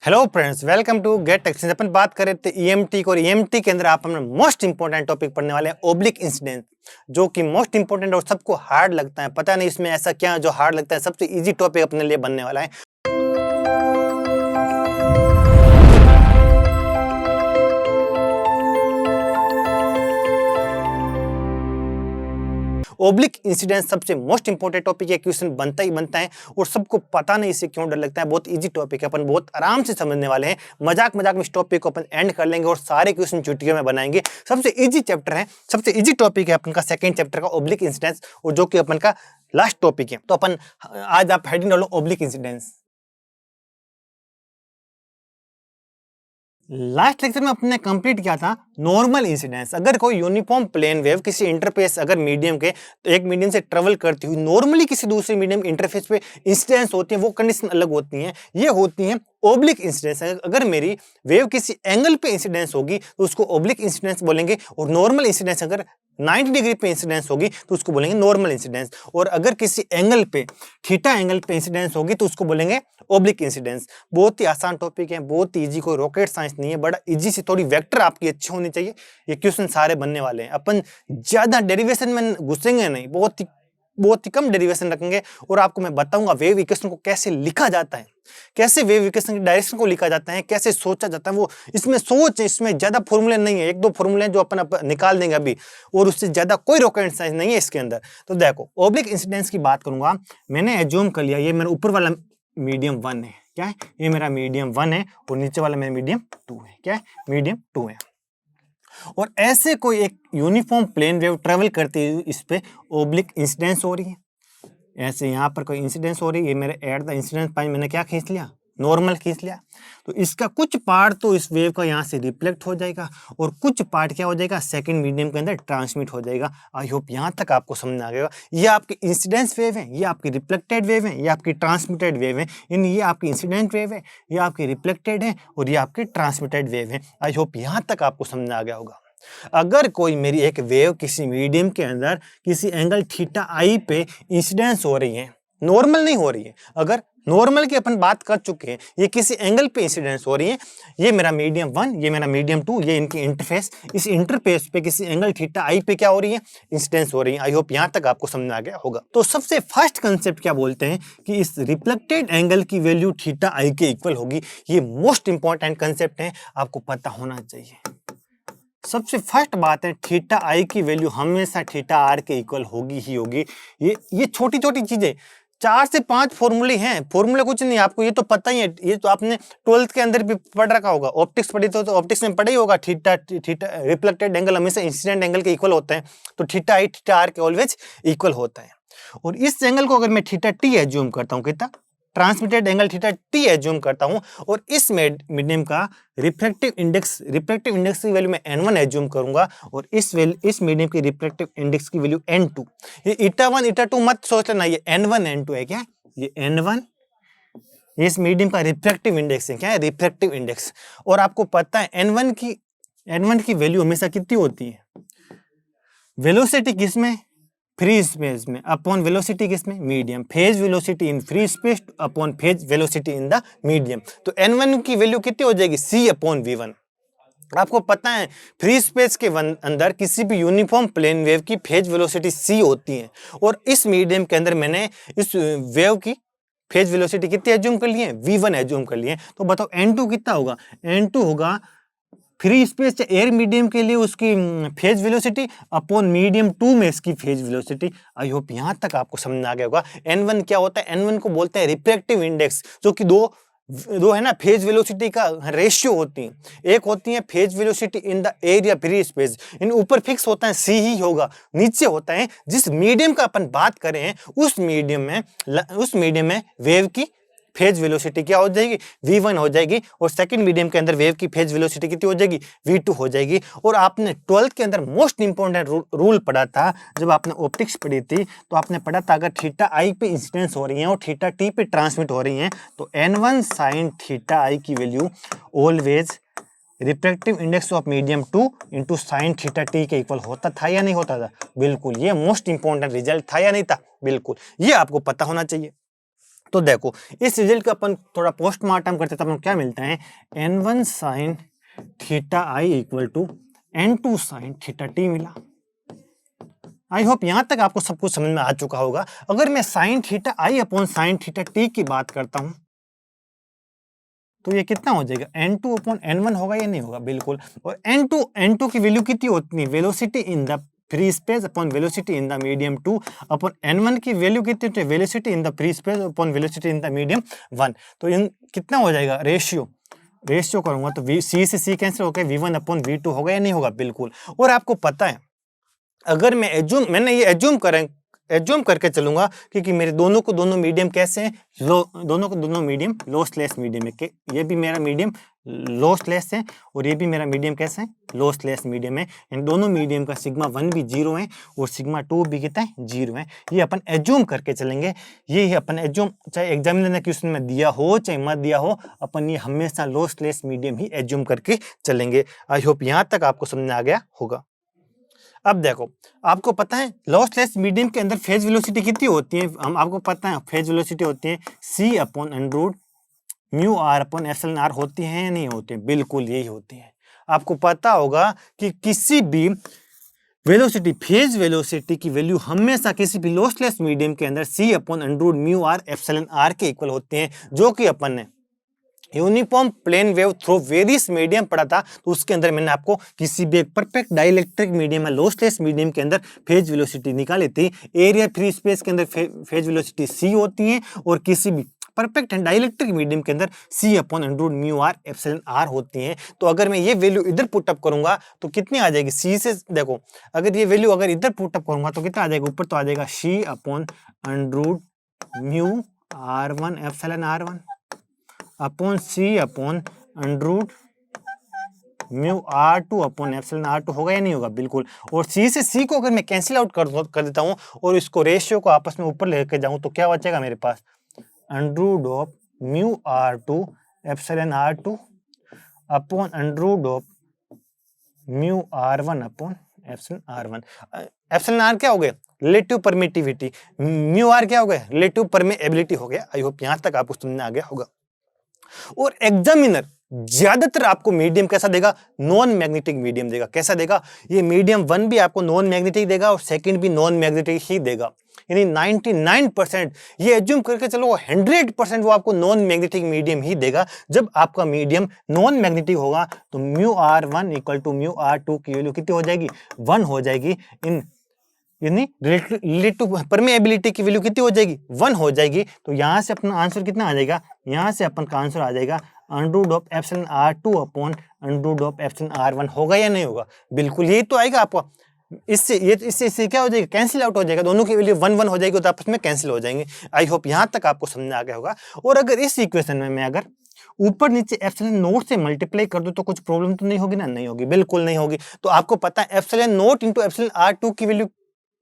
Hello friends, welcome to gate exchange. अपन बात करें तो ईएमटी को, और ईएमटी के अंदर आप हमें मोस्ट इंपॉर्टेंट टॉपिक पढ़ने वाले हैं, ओब्लिक इंसिडेंस, जो कि मोस्ट इंपॉर्टेंट और सबको हार्ड लगता है। पता नहीं इसमें ऐसा क्या जो हार्ड लगता है, सबसे इजी टॉपिक अपने लिए बनने वाला है। ओब्लिक इंसिडेंस सबसे मोस्ट इंपॉर्टेंट टॉपिक है, क्वेश्चन बनता ही बनता है और सबको पता नहीं इसे क्यों डर लगता है। बहुत इजी टॉपिक है, अपन बहुत आराम से समझने वाले हैं। मजाक मजाक में इस टॉपिक को अपन एंड कर लेंगे और सारे क्वेश्चन चुटकियों में बनाएंगे। सबसे इजी चैप्टर है, सबसे इजी टॉपिक है अपन का सेकंड चैप्टर का ओब्लिक इंसिडेंस, और जो कि अपन का लास्ट टॉपिक है। तो अपन आज आप हेडिंग डालो ओब्लिक इंसिडेंस। लास्ट लेक्चर में अपने कंप्लीट किया था नॉर्मल इंसिडेंस। अगर कोई यूनिफॉर्म प्लेन वेव किसी इंटरफेस, अगर मीडियम के, तो एक मीडियम से ट्रेवल करती हुई नॉर्मली किसी दूसरे मीडियम इंटरफेस पे इंसिडेंस होती है, वो कंडीशन अलग होती हैं। ये होती हैं ओब्लिक इंसिडेंस। अगर मेरी वेव किसी एंगल पे इंसिडेंस होगी तो उसको ओब्लिक इंसिडेंस बोलेंगे, और नॉर्मल इंसिडेंस अगर 90 डिग्री पे इंसिडेंस होगी तो उसको बोलेंगे नॉर्मल इंसिडेंस। और अगर किसी एंगल पे, थीटा एंगल पे इंसिडेंस होगी तो उसको बोलेंगे ओब्लिक इंसिडेंस। बहुत ही आसान टॉपिक है, बहुत ही इजी, कोई रॉकेट साइंस नहीं है, बड़ा इजी से। थोड़ी वेक्टर आपकी अच्छी होनी चाहिए, ये क्वेश्चन सारे बनने वाले हैं। अपन ज्यादा डेरिवेशन में घुसेंगे नहीं, बहुत ही कम डेरिवेशन रखेंगे, और आपको मैं बताऊंगा वेव इक्वेशन को कैसे लिखा जाता है, कैसे वेव इक्वेशन की डायरेक्शन को लिखा जाता है, कैसे सोचा जाता है। वो इसमें सोच है, इसमें ज्यादा फॉर्मूले नहीं है, एक दो फॉर्मूले जो अपन निकाल देंगे अभी, और उससे ज्यादा कोई रॉकेट साइंस नहीं है इसके अंदर। तो देखो, ओब्लिक इंसिडेंस की बात करूंगा। मैंने एज्यूम कर लिया ये मेरा ऊपर वाला मीडियम 1 है, क्या है ये मेरा मीडियम 1 है, और नीचे वाला मेरा मीडियम 2 है, क्या है मीडियम 2 है। और ऐसे कोई एक यूनिफॉर्म प्लेन वेव ट्रेवल करती है, इस पे ओब्लिक इंसिडेंस हो रही है। ऐसे यहाँ पर कोई इंसिडेंस हो रही है, मेरे एट द इंसिडेंस पॉइंट मैंने क्या खींच लिया, नॉर्मल खींच लिया। तो इसका कुछ पार्ट तो इस वेव का यहाँ से रिफ्लेक्ट हो जाएगा, और कुछ पार्ट क्या हो जाएगा, सेकंड मीडियम के अंदर ट्रांसमिट हो जाएगा। आई होप यहाँ तक आपको समझ आ गया। ये आपकी इंसिडेंस वेव है, ये आपकी रिफ्लेक्टेड वेव है, ये आपकी ट्रांसमिटेड वेव है। यानी ये आपकी इंसिडेंट वेव है, ये आपकी रिफ्लेक्टेड है, और ये आपकी ट्रांसमिटेड वेव है। आई होप यहाँ तक आपको समझ आ गया होगा। अगर कोई मेरी एक वेव किसी मीडियम के अंदर किसी एंगल थीटा आई पे इंसिडेंस हो रही है, नॉर्मल नहीं हो रही है, अगर नॉर्मल की अपन बात कर चुके हैं, ये किसी एंगल पे इंसिडेंस हो रही है, ये मेरा मीडियम 1, ये मेरा मीडियम 2, ये इनकी इंटरफेस, इस इंटरफेस पे किसी एंगल थीटा आई पे क्या हो रही है, इंसिडेंस हो रही है। आई होप यहां तक आपको समझ आ गया होगा। तो सबसे फर्स्ट कंसेप्ट क्या बोलते हैं कि इस रिफ्लेक्टेड एंगल की वैल्यू थीटा आई के इक्वल होगी। ये मोस्ट इंपॉर्टेंट कंसेप्ट है, आपको पता होना चाहिए। सबसे फर्स्ट बात है, थीटा आई की वैल्यू हमेशा थीटा आर के इक्वल होगी ही होगी। ये छोटी छोटी चीजें, 4 से 5 फॉर्मूले हैं, फॉर्मूले कुछ नहीं, आपको ये तो पता ही है। ये तो आपने 12th के अंदर भी पढ़ रखा होगा, ऑप्टिक्स पढ़ी तो ऑप्टिक्स में पढ़ा ही होगा। थीटा रिफ्लेक्टेड एंगल हमेशा इंसिडेंट एंगल के इक्वल होते हैं, तो थीटा आई थीटा आर के ऑलवेज इक्वल होता है। और इस एंगल को अगर मैं थीटा टी एज्यूम करता हूँ, कितना transmitted angle theta T assume करता हूं, और इस मीडियम का रिफ्रैक्टिव इंडेक्स की वैल्यू मैं n1 एज्यूम करूंगा, और इस मीडियम की रिफ्रैक्टिव इंडेक्स की वैल्यू n2। ये eta1 eta2 मत सोच लेना, ये n1 n2 है। क्या ये n1, इस मीडियम का रिफ्रैक्टिव इंडेक्स है, क्या है रिफ्रैक्टिव इंडेक्स। और आपको पता है n1 की वैल्यू हमेशा कितनी होती है, वेलोसिटी किसमें, फ्री स्पेस में, अपॉन वेलोसिटी किसमें, medium. Phase velocity in free space upon phase velocity in the medium. तो n1 की वैल्यू कितनी हो जाएगी, c अपॉन v1। आपको पता है फ्री स्पेस के अंदर किसी भी यूनिफॉर्म प्लेन वेव की फेज वेलोसिटी c होती है, और इस मीडियम के अंदर मैंने इस वेव की फेज वेलोसिटी कितनी एज्यूम कर लिए, v1 एज्यूम कर लिए। तो बताओ n2 कितना होगा, n2 होगा फ्री स्पेस एयर मीडियम के लिए उसकी फेज वेलोसिटी अपॉन मीडियम 2 में इसकी फेज वेलोसिटी। आई होप यहां तक आपको समझ आ गया होगा। n1 क्या होता है, n1 को बोलते हैं रिफ्रैक्टिव इंडेक्स, जो कि दो है ना फेज वेलोसिटी का रेशियो होती है। एक होती है phase velocity in the area free space, इन ऊपर फिक्स होता है c ही होगा, नीचे होता है जिस मीडियम का अपन बात कर रहे हैं उस मीडियम में वेव की फेज वेलोसिटी क्या हो जाएगी, v1 हो जाएगी। और सेकंड मीडियम के अंदर वेव की फेज वेलोसिटी कितनी हो जाएगी, v2 हो जाएगी। और आपने 12th के अंदर मोस्ट इंपॉर्टेंट रूल पढ़ा था, जब आपने ऑप्टिक्स पढ़ी थी, तो आपने पढ़ा था अगर थीटा आई पे इंसिडेंस हो रही है और थीटा टी पे ट्रांसमिट हो रही है, तो n1 साइन थीटा आई की value always refractive index of medium 2 into sine theta T के इक्वल होता था या नहीं होता था, बिल्कुल। ये मोस्ट इंपॉर्टेंट रिजल्ट था या नहीं था, बिल्कुल। ये आपको पता होना चाहिए। तो देखो इस रिजल्ट का अपन थोड़ा पोस्टमार्टम करते तो अपन क्या मिलता है, n1 sine theta I equal to n2 sine theta t मिला। आई होप यहां तक आपको सब कुछ समझ में आ चुका होगा। अगर मैं साइन थीटा आई अपॉन साइन थीटा टी की बात करता हूं तो ये कितना हो जाएगा, n2 अपॉन n1 होगा या नहीं होगा, बिल्कुल। और n2 की वैल्यू कितनी होती है, velocity in the free space upon velocity in the medium 2 upon n1 की वैल्यू कितनी होती है, velocity in the free space upon velocity in the medium 1। तो इन कितना हो जाएगा, रेशियो करूंगा तो सी से सी कैंसिल होकर v1 अपॉन v2 होगा या नहीं होगा, बिल्कुल। और आपको पता है अगर मैंने ये एज्यूम करके चलूंगा क्योंकि मेरे दोनों मीडियम कैसे हैं, दोनों मीडियम लॉसलेस मीडियम है। ये भी मेरा मीडियम लॉसलेस है और ये भी मेरा मीडियम कैसा है, लॉसलेस मीडियम है। इन दोनों मीडियम का सिग्मा 1 भी 0 है और सिग्मा 2 भी कितना है, 0 है। ये अपन एज्यूम करके चलेंगे। ये अपन एज्यूम, चाहे एग्जामिनर ने क्वेश्चन में दिया हो चाहे मत दिया हो, अपन ये हमेशा लॉसलेस मीडियम ही एज्यूम करके चलेंगे। आई होप यहां तक आपको समझ में आ गया होगा। अब देखो आपको पता है लॉसलेस मीडियम के अंदर फेज वेलोसिटी कितनी होती है, आपको पता है फेज वेलोसिटी होती है c upon under mu r upon epsilon r, होती है या नहीं होती है, बिल्कुल यही होती है। आपको पता होगा कि किसी भी फेज वेलोसिटी की वैल्यू हमेशा किसी भी लॉसलेस मीडियम के अंदर c upon under mu r epsilon r के इक्वल होते हैं, जो कि अपन ने uniform plane wave through various medium पढ़ा था। तो उसके अंदर मैंने आपको किसी भी एक परफेक्ट डाइलेक्ट्रिक मीडियम या लॉसलेस मीडियम के अंदर फेज वेलोसिटी निकाली थी। एरिया फ्री स्पेस के अंदर फेज वेलोसिटी c होती है और किसी भी परफेक्ट एंड डाइलेक्ट्रिक मीडियम के अंदर c upon under mu r epsilon r होती है। तो अगर मैं ये वैल्यू इधर पुटअप करूंगा तो कितनी आ जाएगी, c से देखो अगर ये वैल्यू अगर इधर पुटअप करूंगा तो कितना आ जाएगा, ऊपर तो आ जाएगा c upon under mu r1 epsilon r1 upon c upon under mu r2 upon epsilon r2 होगा या नहीं होगा, बिल्कुल। और c से c को अगर मैं कैंसिल आउट कर देता हूं और इसको रेशियो को आपस में ऊपर लेके जाऊं तो क्या बचेगा मेरे पास, under of mu r2 epsilon r2 upon under of mu r1 upon epsilon r1। Epsilon r क्या हो गया, रिलेटिव परमिटिविटी, म्यू r क्या हो गया, रिलेटिव परमेएबिलिटी हो गया। आई होप यहां तक आपको समझ में आ गया होगा। और एग्जामिनर ज्यादातर आपको मीडियम कैसा देगा, नॉन मैग्नेटिक मीडियम देगा। कैसा देगा, ये मीडियम 1 भी आपको नॉन मैग्नेटिक देगा और सेकंड भी नॉन मैग्नेटिक ही देगा। यानी 99% ये एज्यूम करके चलो 100% वो आपको नॉन मैग्नेटिक मीडियम ही देगा। जब आपका मीडियम नॉन मैग्नेटिक होगा तो mu r1 equal to mu r2 की वैल्यू कितनी हो जाएगी, 1 हो जाएगी। यानी रिलेटिव परमेएबिलिटी की वैल्यू कितनी हो जाएगी, 1 हो जाएगी। तो यहां से अपना आंसर कितना आ जाएगा, यहां से अपन का आंसर आ जाएगा under of epsilon r2 upon under of epsilon r1 होगा या नहीं होगा, बिल्कुल यही तो आएगा आपको। इससे क्या हो जाएगा, कैंसिल आउट हो जाएगा, दोनों की वैल्यू 1 1 हो जाएगी तो आपस में कैंसिल हो जाएंगे। आई होप यहां तक आपको समझ में आ गया होगा। और अगर इस इक्वेशन में मैं अगर ऊपर नीचे एप्सिलॉन नोट से मल्टीप्लाई कर दूं तो कुछ प्रॉब्लम तो नहीं होगी ना, नहीं होगी, बिल्कुल नहीं होगी। तो आपको पता है epsilon note into epsilon r2 की वैल्यू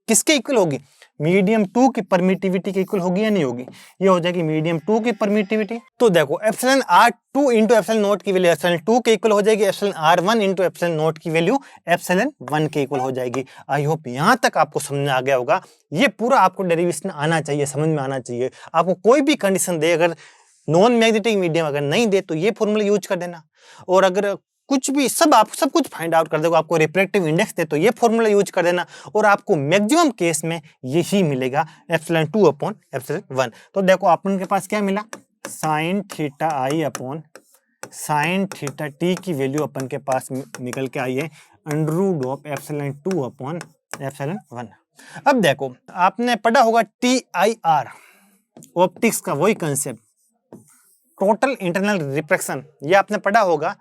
किसके इक्वल होगी, मीडियम 2 की परमिटिविटी के इक्वल होगी या नहीं होगी, ये हो जाएगी मीडियम 2 की परमिटिविटी। तो देखो epsilon r2 into epsilon note की वैल्यू एप्सिलॉन 2 के इक्वल हो जाएगी, epsilon r1 into epsilon note की वैल्यू एप्सिलॉन 1 के इक्वल हो जाएगी। आई होप यहां तक आपको समझ में आ गया होगा। ये पूरा आपको डेरिवेशन आना चाहिए, समझ में आना चाहिए। आपको कोई भी कंडीशन दे, अगर नॉन मैग्नेटिक मीडियम अगर नहीं दे तो ये फॉर्मूला यूज कर देना। और अगर कुछ भी सब कुछ फाइंड आउट कर देगा, आपको रिफ्रैक्टिव इंडेक्स दे तो ये फॉर्मूला यूज कर देना। और आपको मैक्सिमम केस में यही मिलेगा, एप्सिलॉन 2 अपॉन एप्सिलॉन 1। तो देखो अपन के पास क्या मिला, साइन थीटा आई अपॉन साइन थीटा टी की वैल्यू अपन के पास निकल के आई है under root of epsilon 2 upon epsilon 1। अब देखो आपने पढ़ा होगा TIR, ऑप्टिक्स का वही कंसेप्ट, टोटल इंटरनल रिफ्रैक्शन, ये आपने पढ़ा होगा।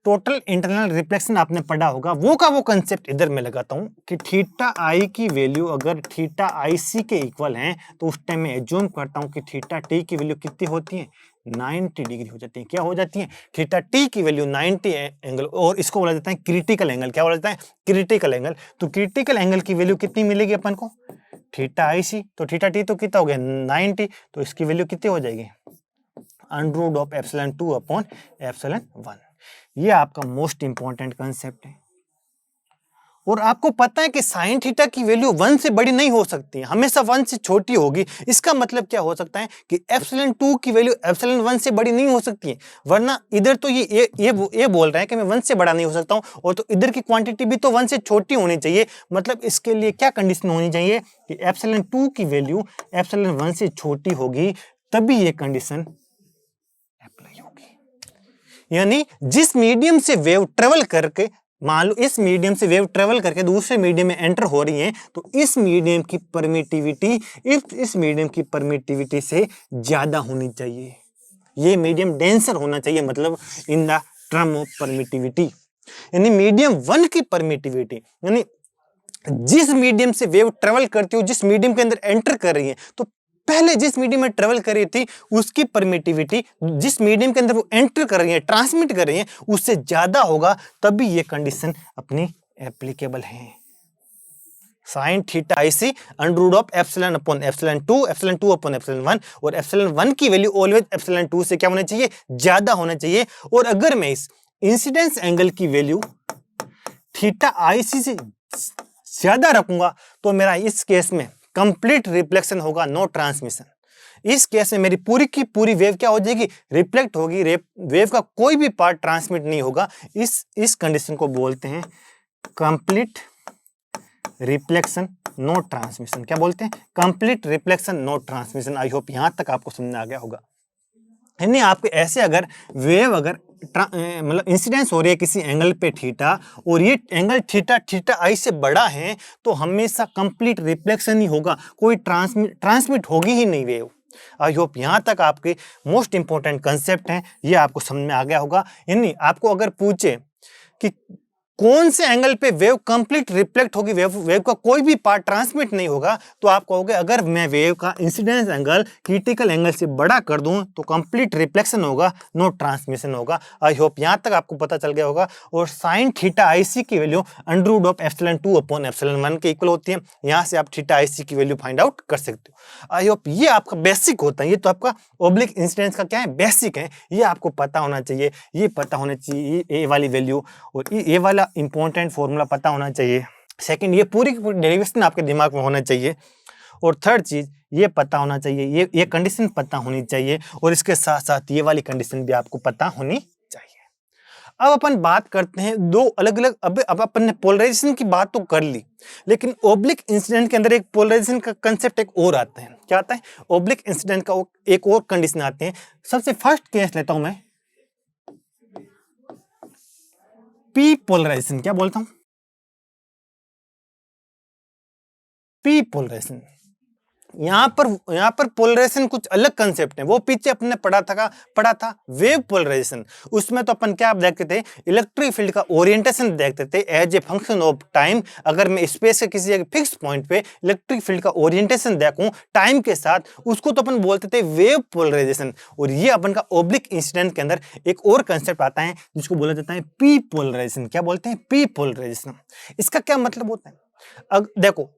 टोटल इंटरनल रिफ्लेक्शन आपने पढ़ा होगा, वो का वो कंसेप्ट इधर मैं लगाता हूं कि थीटा आई की वैल्यू अगर थीटा IC के इक्वल है तो उस टाइम मैं एज्यूम करता हूं कि थीटा टी की वैल्यू कितनी होती है, 90 डिग्री हो जाती है। क्या हो जाती है, थीटा टी की वैल्यू 90 एंगल, और इसको बोला जाता है क्रिटिकल एंगल। क्या बोला जाता है, क्रिटिकल एंगल। तो क्रिटिकल एंगल की वैल्यू कितनी मिलेगी अपन को, थीटा IC। तो थीटा टी तो कितना हो गया 90, तो इसकी वैल्यू कितनी हो जाएगी, under root of epsilon 2 upon epsilon 1। ये आपका मोस्ट इंपॉर्टेंट कंसेप्ट है। और आपको पता है कि साइन थीटा की वैल्यू 1 से बड़ी नहीं हो सकती है, हमेशा 1 से छोटी होगी। इसका मतलब क्या हो सकता है कि एप्सिलॉन 2 की वैल्यू एप्सिलॉन 1 से बड़ी नहीं हो सकती है, वरना इधर तो ये बोल रहा है कि मैं 1 से बड़ा नहीं हो सकता हूं, और तो इधर की क्वांटिटी भी तो 1 से छोटी होनी चाहिए। मतलब इसके लिए क्या कंडीशन होनी चाहिए कि एप्सिलॉन 2 की वैल्यू एप्सिलॉन 1 से छोटी होगी, तभी ये कंडीशन अप्लाई होगी। यानी जिस मीडियम से वेव ट्रेवल करके, मान लो इस मीडियम से वेव ट्रेवल करके दूसरे मीडियम में एंटर हो रही है, तो इस मीडियम की परमिटिविटी इस मीडियम की परमिटिविटी से ज्यादा होनी चाहिए। ये मीडियम डेंसर होना चाहिए, मतलब in the term of permittivity. यानी मीडियम 1 की परमिटिविटी, यानी जिस मीडियम से वेव ट्रेवल करती हो, जिस मीडियम के अंदर एंटर कर रही है, तो पहले जिस मीडियम में ट्रेवल कर रही थी उसकी परमिटिविटी जिस मीडियम के अंदर वो एंटर कर रही है, ट्रांसमिट कर रही है, उससे ज्यादा होगा, तभी ये कंडीशन अपनी एप्लीकेबल है। Sine theta i c under root of epsilon upon epsilon 2 upon epsilon 1, और एप्सिलॉन 1 की वैल्यू ऑलवेज एप्सिलॉन 2 से क्या होना चाहिए, ज्यादा होना चाहिए। और अगर मैं इस इंसिडेंस एंगल की वैल्यू थीटा आईसी से ज्यादा रखूंगा, तो मेरा इस केस में कंप्लीट रिफ्लेक्शन होगा, नो ट्रांसमिशन। इस केस में मेरी पूरी की पूरी वेव क्या हो जाएगी, रिफ्लेक्ट होगी, वेव का कोई भी पार्ट ट्रांसमिट नहीं होगा। इस कंडीशन को बोलते हैं कंप्लीट रिफ्लेक्शन नो ट्रांसमिशन। क्या बोलते हैं, complete reflection no transmission. I hope यहां तक आपको समझ में आ गया होगा। यानी आपके ऐसे अगर वेव अगर मतलब इंसिडेंस हो रही है किसी एंगल पे थीटा, और ये एंगल थीटा आई से बड़ा है, तो हमेशा कंप्लीट रिफ्लेक्शन ही होगा, कोई ट्रांसमिट होगी ही नहीं वेव। आई होप यहां तक आपके मोस्ट इंपॉर्टेंट कंसेप्ट हैं, ये आपको समझ में आ गया होगा। यानी आपको अगर पूछे कि कौन से एंगल पे वेव कंप्लीट रिफ्लेक्ट होगी, वेव का कोई भी पार्ट ट्रांसमिट नहीं होगा, तो आप कहोगे अगर मैं वेव का इंसिडेंस एंगल क्रिटिकल एंगल से बड़ा कर दूं तो कंप्लीट रिफ्लेक्शन होगा, नो ट्रांसमिशन होगा। आई होप यहां तक आपको पता चल गया होगा। और साइन थीटा आईसी की value under root of epsilon 2 upon epsilon 1 के इक्वल होती है। यहां से आप थीटा आईसी की वैल्यू फाइंड आउट कर सकते हो। आई होप ये आपका बेसिक होता है, ये तो आपका ऑब्लिक इंसिडेंस का क्या है, बेसिक है, ये आपको पता होना चाहिए। ये पता होना चाहिए ए वाली वैल्यू, और ये वाला इंपॉर्टेंट फॉर्मूला पता होना चाहिए। सेकंड, ये पूरी की पूरी डेरिवेशन आपके दिमाग में होना चाहिए। और थर्ड चीज, ये पता होना चाहिए, ये कंडीशन पता होनी चाहिए, और इसके साथ साथ ये वाली कंडीशन भी आपको पता होनी चाहिए। अब अपन बात करते हैं दो अलग अलग, अब अपन ने पोलराइजेशन की बात तो कर ली, लेकिन ओब्लिक इंसिडेंट के अंदर एक पोलराइजेशन का कंसेप्ट एक और आता है। क्या आता है, ओब्लिक इंसिडेंट का एक और कंडीशन आते हैं। सबसे फर्स्ट केस लेता हूं मैं, पी पोलराइजेशन। क्या बोलता हूं, पी पोलराइजेशन। यहां पर पोलराइजेशन कुछ अलग कंसेप्ट है, वो पीछे अपने पढ़ा था वेव पोलराइजेशन। उसमें तो अपन क्या देखते थे, इलेक्ट्रिक फील्ड का ओरिएंटेशन देखते थे as a function of time. अगर मैं स्पेस के किसी एक फिक्स पॉइंट पे इलेक्ट्रिक फील्ड का ओरिएंटेशन देखूं टाइम के साथ, उसको तो अपन बोलते थे वेव पोलराइजेशन। और ये अपन का ओब्लिक इंसिडेंट के अंदर एक और कंसेप्ट आता है जिसको बोला जाता है पी पोलराइजेशन। क्या बोलते हैं, पी पोलराइजेशन। इसका क्या मतलब होता है, देखो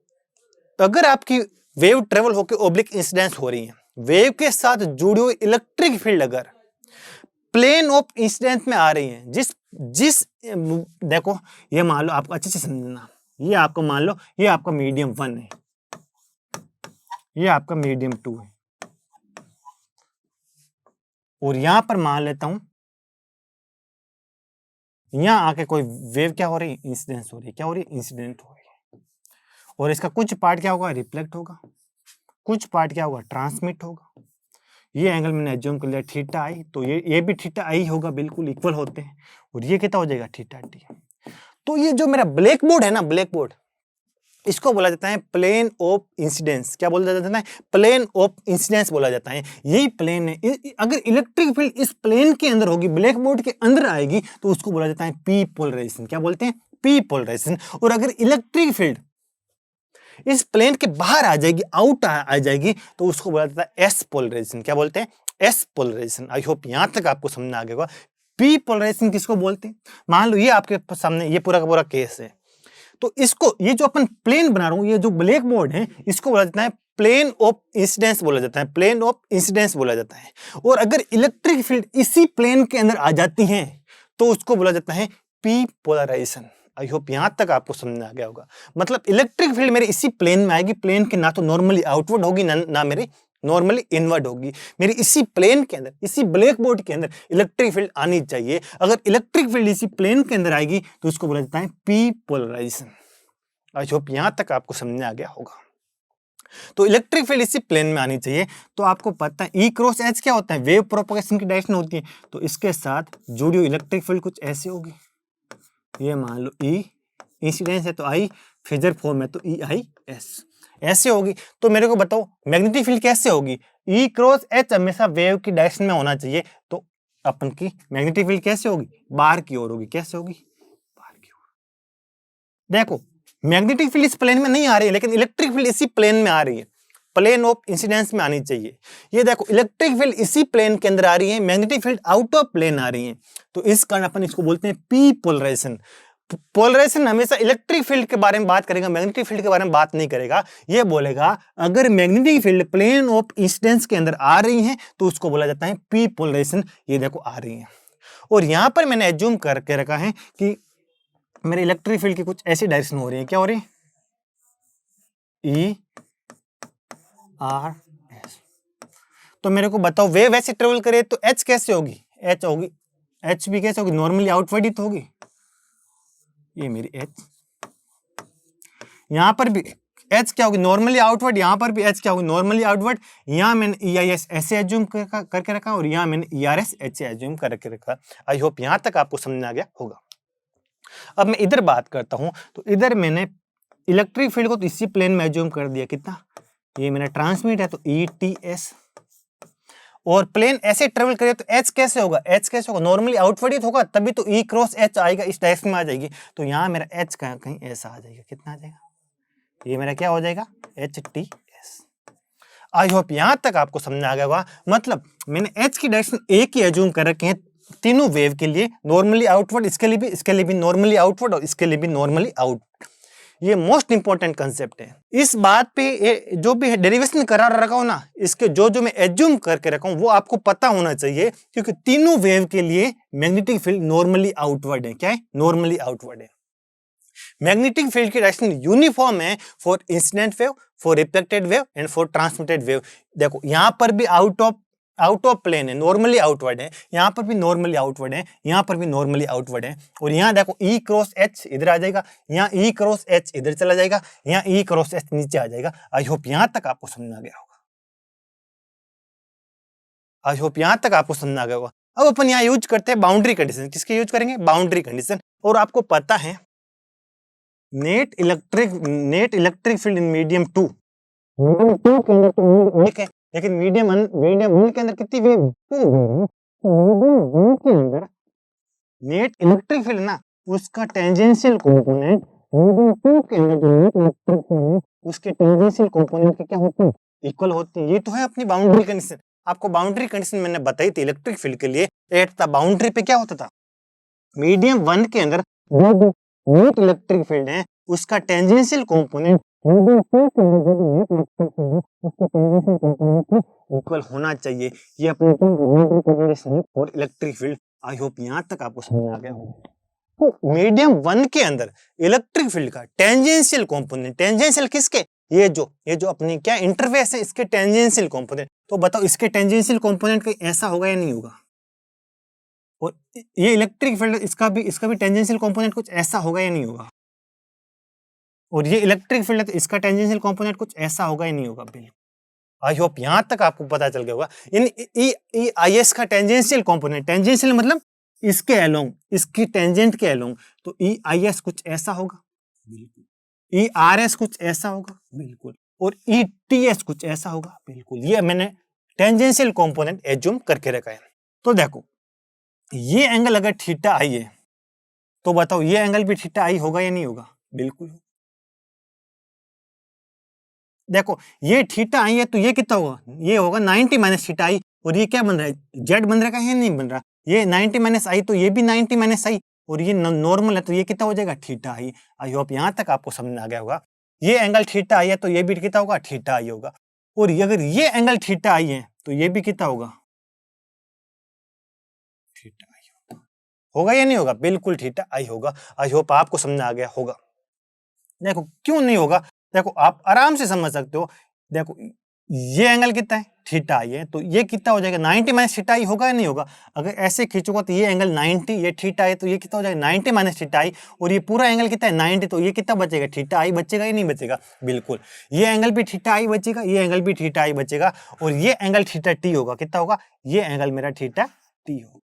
अगर आपकी वेव ट्रेवल होकर ओब्लिक इंसिडेंस हो रही है, वेव के साथ जुड़ी हुई इलेक्ट्रिक फील्ड अगर प्लेन ऑफ इंसिडेंस में आ रही है, जिस देखो ये मान लो, आपको अच्छे से समझना, ये आपको मान लो ये आपका मीडियम 1 है, ये आपका मीडियम 2 है, और यहां पर मान लेता हूं यहां आके कोई वेव क्या हो रही है, इंसिडेंस हो रही है। क्या हो रही है, इंसिडेंट हो रही है। और इसका कुछ पार्ट क्या होगा, रिफ्लेक्ट होगा, कुछ पार्ट क्या होगा, ट्रांसमिट होगा। ये एंगल मैंने एज्यूम कर लिया थीटा आई, तो ये भी थीटा आई होगा, बिल्कुल इक्वल होते हैं। और ये कितना हो जाएगा, थीटा टी। तो ये जो मेरा ब्लैक बोर्ड है ना, ब्लैक बोर्ड, इसको बोला जाता है प्लेन ऑफ इंसिडेंस। क्या बोला जाता है, प्लेन ऑफ इंसिडेंस बोला जाता है। यही प्लेन है, अगर इलेक्ट्रिक फील्ड इस प्लेन के अंदर होगी, ब्लैक बोर्ड के अंदर आएगी, तो उसको बोला जाता है पी पोलराइजेशन। क्या बोलते हैं, पी पोलराइजेशन। और अगर इलेक्ट्रिक फील्ड इस प्लेन के बाहर आ जाएगी, आउट आ जाएगी, तो उसको बोला जाता है एस पोलराइजेशन। क्या बोलते हैं, एस पोलराइजेशन। आई होप यहां तक आपको समझ आ गया होगा। पी पोलराइजेशन किसको बोलते हैं, मान लो ये आपके सामने ये पूरा का पूरा केस है, तो इसको, ये जो अपन प्लेन बना रहा हूं, ये जो ब्लैक बोर्ड है, इसको बोला जाता है प्लेन ऑफ इंसिडेंस बोला जाता है, प्लेन ऑफ इंसिडेंस बोला जाता है। और अगर इलेक्ट्रिक फील्ड इसी प्लेन के अंदर आ जाती है, तो उसको बोला जाता है पी पोलराइजेशन। आई होप यहां तक आपको समझ में आ गया होगा। मतलब इलेक्ट्रिक फील्ड मेरे इसी प्लेन में आएगी, प्लेन की ना तो नॉर्मली आउटवर्ड होगी ना मेरी नॉर्मली इनवर्ड होगी, मेरी इसी प्लेन के अंदर, इसी ब्लैक बोर्ड के अंदर इलेक्ट्रिक फील्ड आनी चाहिए। अगर इलेक्ट्रिक फील्ड इसी प्लेन के अंदर आएगी तो उसको बोला जाता है पी पोलराइजेशन। आई होप यहां तक आपको समझ में आ गया होगा। तो इलेक्ट्रिक फील्ड इसी प्लेन में आनी चाहिए। तो आपको पता है ई क्रॉस एच क्या होता है, वेव प्रोपगेशन की डायरेक्शन होती है। तो इसके साथ जुड़ी हुई इलेक्ट्रिक फील्ड कुछ ऐसी होगी, ये मान लो ई इंसिडेंस है तो आई, फेजर फॉर्म है तो ई आई एस ऐसे होगी। तो मेरे को बताओ मैग्नेटिक फील्ड कैसे होगी, ई क्रॉस एच हमेशा वेव की डायरेक्शन में होना चाहिए। तो अपन की मैग्नेटिक फील्ड कैसे होगी, बाहर की ओर होगी। कैसे होगी, बाहर की ओर। देखो मैग्नेटिक फील्ड इस प्लेन में नहीं आ रही है, लेकिन इलेक्ट्रिक फील्ड इसी प्लेन में आ रही है, प्लेन ऑफ इंसिडेंस में आनी चाहिए। ये देखो इलेक्ट्रिक फील्ड इसी प्लेन के अंदर आ रही है, magnetic field out of plane आ रही है। तो इस कारण अपन इसको बोलते हैं पी पोलराइजेशन। पोलराइजेशन हमेशा इलेक्ट्रिक फील्ड के बारे में बात करेगा, मैग्नेटिक फील्ड के बारे में बात नहीं करेगा। ये बोलेगा अगर magnetic field plane of incidence के अंदर आ रही है तो उसको बोला जाता है पी पोलराइजेशन। ये देखो आ रही है, और यहां पर मैंने एज्यूम करके रखा है कि मेरे इलेक्ट्रिक फील्ड की कुछ ऐसी डायरेक्शन हो रही है। क्या हो रही है, ई आर एस। तो मेरे को बताओ वेव ऐसे ट्रेवल करे तो एच कैसे होगी, एच होगी, एच भी कैसे होगी, नॉर्मली आउटवर्ड ही तो होगी। ये मेरी एच, यहां पर भी एच क्या होगी, नॉर्मली आउटवर्ड। यहां पर भी एच क्या होगी, नॉर्मली आउटवर्ड। यहां मैंने ई आई एस ऐसे एज्यूम करके रखा और यहां मैंने ई आर एस ऐसे एज्यूम करके रखा। आई होप यहां तक आपको समझ आ गया होगा। अब मैं इधर बात करता हूं, तो इधर मैंने इलेक्ट्रिक फील्ड को तो इसी प्लेन में एज्यूम कर दिया। कितना, ये मेरा ट्रांसमिट है तो ई टी एस, और प्लेन ऐसे ट्रेवल करे तो एच कैसे होगा, एच कैसे होगा, नॉर्मली आउटवर्ड ही होगा, तभी तो ई क्रॉस एच आएगा, इस डायरेक्शन में आ जाएगी। तो यहाँ मेरा एच कहीं ऐसा आ जाएगा। कितना आ जाएगा, ये मेरा क्या हो जाएगा, एच टी एस। आई होप यहां तक आपको समझ आ गया होगा। मतलब मैंने एच की डायरेक्शन एक ही एज्यूम कर रखे हैं तीनों वेव के लिए, नॉर्मली आउटवर्ड, इसके लिए भी नॉर्मली आउटवर्ड, और इसके लिए भी नॉर्मली आउट। ये मोस्ट इंपॉर्टेंट कंसेप्ट है। इस बात पे जो भी डेरिवेशन करा रखा हो ना, इसके जो मैं एज्यूम करके रखा हूं वो आपको पता होना चाहिए, क्योंकि तीनों वेव के लिए मैग्नेटिक फील्ड नॉर्मली आउटवर्ड है। क्या है, नॉर्मली आउटवर्ड है। मैग्नेटिक फील्ड की डायरेक्शन यूनिफॉर्म है for incident wave, for reflected wave and for transmitted wave. देखो यहां पर भी आउट ऑफ प्लेन है, नॉर्मली आउटवर्ड है, यहां पर भी नॉर्मली आउटवर्ड है, यहां पर भी नॉर्मली आउटवर्ड है। और यहां देखो ई क्रॉस एच इधर आ जाएगा, यहां ई क्रॉस एच इधर चला जाएगा, यहां ई क्रॉस एच नीचे आ जाएगा। आई होप यहां तक आपको समझ आ गया होगा। आई होप यहां तक आपको समझ आ गया होगा। अब अपन यहां यूज करते हैं बाउंड्री कंडीशन। किसके यूज करेंगे, बाउंड्री कंडीशन। और आपको पता है net electric field in medium 2, medium 2 के अंदर तो एक है, लेकिन मीडियम 1 के अंदर कितनी वेव, 2 वेव। मीडियम 1 के अंदर नेट इलेक्ट्रिक फील्ड ना, उसका टेंजेंशियल कंपोनेंट मीडियम 2 के अंदर जो नेट इलेक्ट्रिक फील्ड है उसके टेंजेंशियल कंपोनेंट के क्या होते हैं, इक्वल होते हैं। ये तो है अपनी बाउंड्री कंडीशन। आपको बाउंड्री कंडीशन मैंने बताई थी इलेक्ट्रिक फील्ड के लिए। एट द बाउंड्री पे क्या होता था, मीडियम 1 के अंदर जो भी नेट इलेक्ट्रिक फील्ड है उसका टेंजेंशियल कंपोनेंट मीडियम 2 के अंदर जो नेट इलेक्ट्रिक फील्ड है उसके टेंजेंशियल कंपोनेंट के इक्वल होना चाहिए। ये अपनी बाउंड्री कंडीशन है for electric field. I hope यहां तक आपको समझ आ गया होगा। तो मीडियम 1 के अंदर इलेक्ट्रिक फील्ड का टेंजेंशियल कंपोनेंट, टेंजेंशियल किसके, ये जो अपनी क्या इंटरफेस है इसके टेंजेंशियल कंपोनेंट। तो बताओ इसके टेंजेंशियल कंपोनेंट कहीं ऐसा होगा या नहीं होगा। और ये इलेक्ट्रिक फील्ड इसका भी टेंजेंशियल कंपोनेंट कुछ ऐसा होगा या नहीं होगा। और ये इलेक्ट्रिक फील्ड है तो इसका टेंजेंशियल कंपोनेंट कुछ ऐसा होगा या नहीं होगा। बिल्कुल। आई होप यहां तक आपको पता चल गया होगा। इन आई एस का टेंजेंशियल कंपोनेंट, टेंजेंशियल मतलब इसके अलोंग, इसकी टेंजेंट के अलोंग, तो ई आई एस कुछ ऐसा होगा। बिल्कुल। ई आर एस कुछ ऐसा होगा। बिल्कुल। और ई टी एस कुछ ऐसा होगा। बिल्कुल। ये मैंने टेंजेंशियल कंपोनेंट एज्यूम करके रखा है। तो देखो ये एंगल अगर थीटा आई है तो बताओ ये एंगल भी थीटा आई होगा या नहीं होगा। बिल्कुल। देखो ये थीटा आई है तो ये कितना होगा, ये होगा 90 माइनस थीटा आई। और ये क्या बन रहा है, जेड बन रहा है या नहीं बन रहा, ये 90 माइनस आई तो ये भी 90 माइनस आई, और ये नॉर्मल है तो ये कितना हो जाएगा, थीटा आई। आई होप यहां तक आपको समझ में आ गया होगा। ये एंगल थीटा आई है तो ये भी कितना होगा, थीटा आई होगा। और अगर ये एंगल थीटा आई है तो ये भी कितना होगा, थीटा आई होगा। होगा या नहीं होगा? बिल्कुल थीटा आई होगा। आई होप आपको समझ आ गया होगा। देखो क्यों नहीं होगा, देखो आप आराम से समझ सकते हो। देखो ये एंगल कितना है? थीटा आई है, तो ये कितना हो जाएगा? 90 माइनस थीटा आई होगा या नहीं होगा? अगर ऐसे खींचूंगा तो ये एंगल 90, ये थीटा आई, तो ये कितना हो जाएगा? 90 माइनस थीटा आई। और ये पूरा एंगल कितना है? 90, तो ये कितना बचेगा? थीटा आई बचेगा या नहीं बचेगा? बिल्कुल। ये एंगल भी थीटा आई बचेगा, ये एंगल भी थीटा आई बचेगा, और ये एंगल थीटा टी होगा। कितना होगा? ये एंगल मेरा थीटा टी होगा।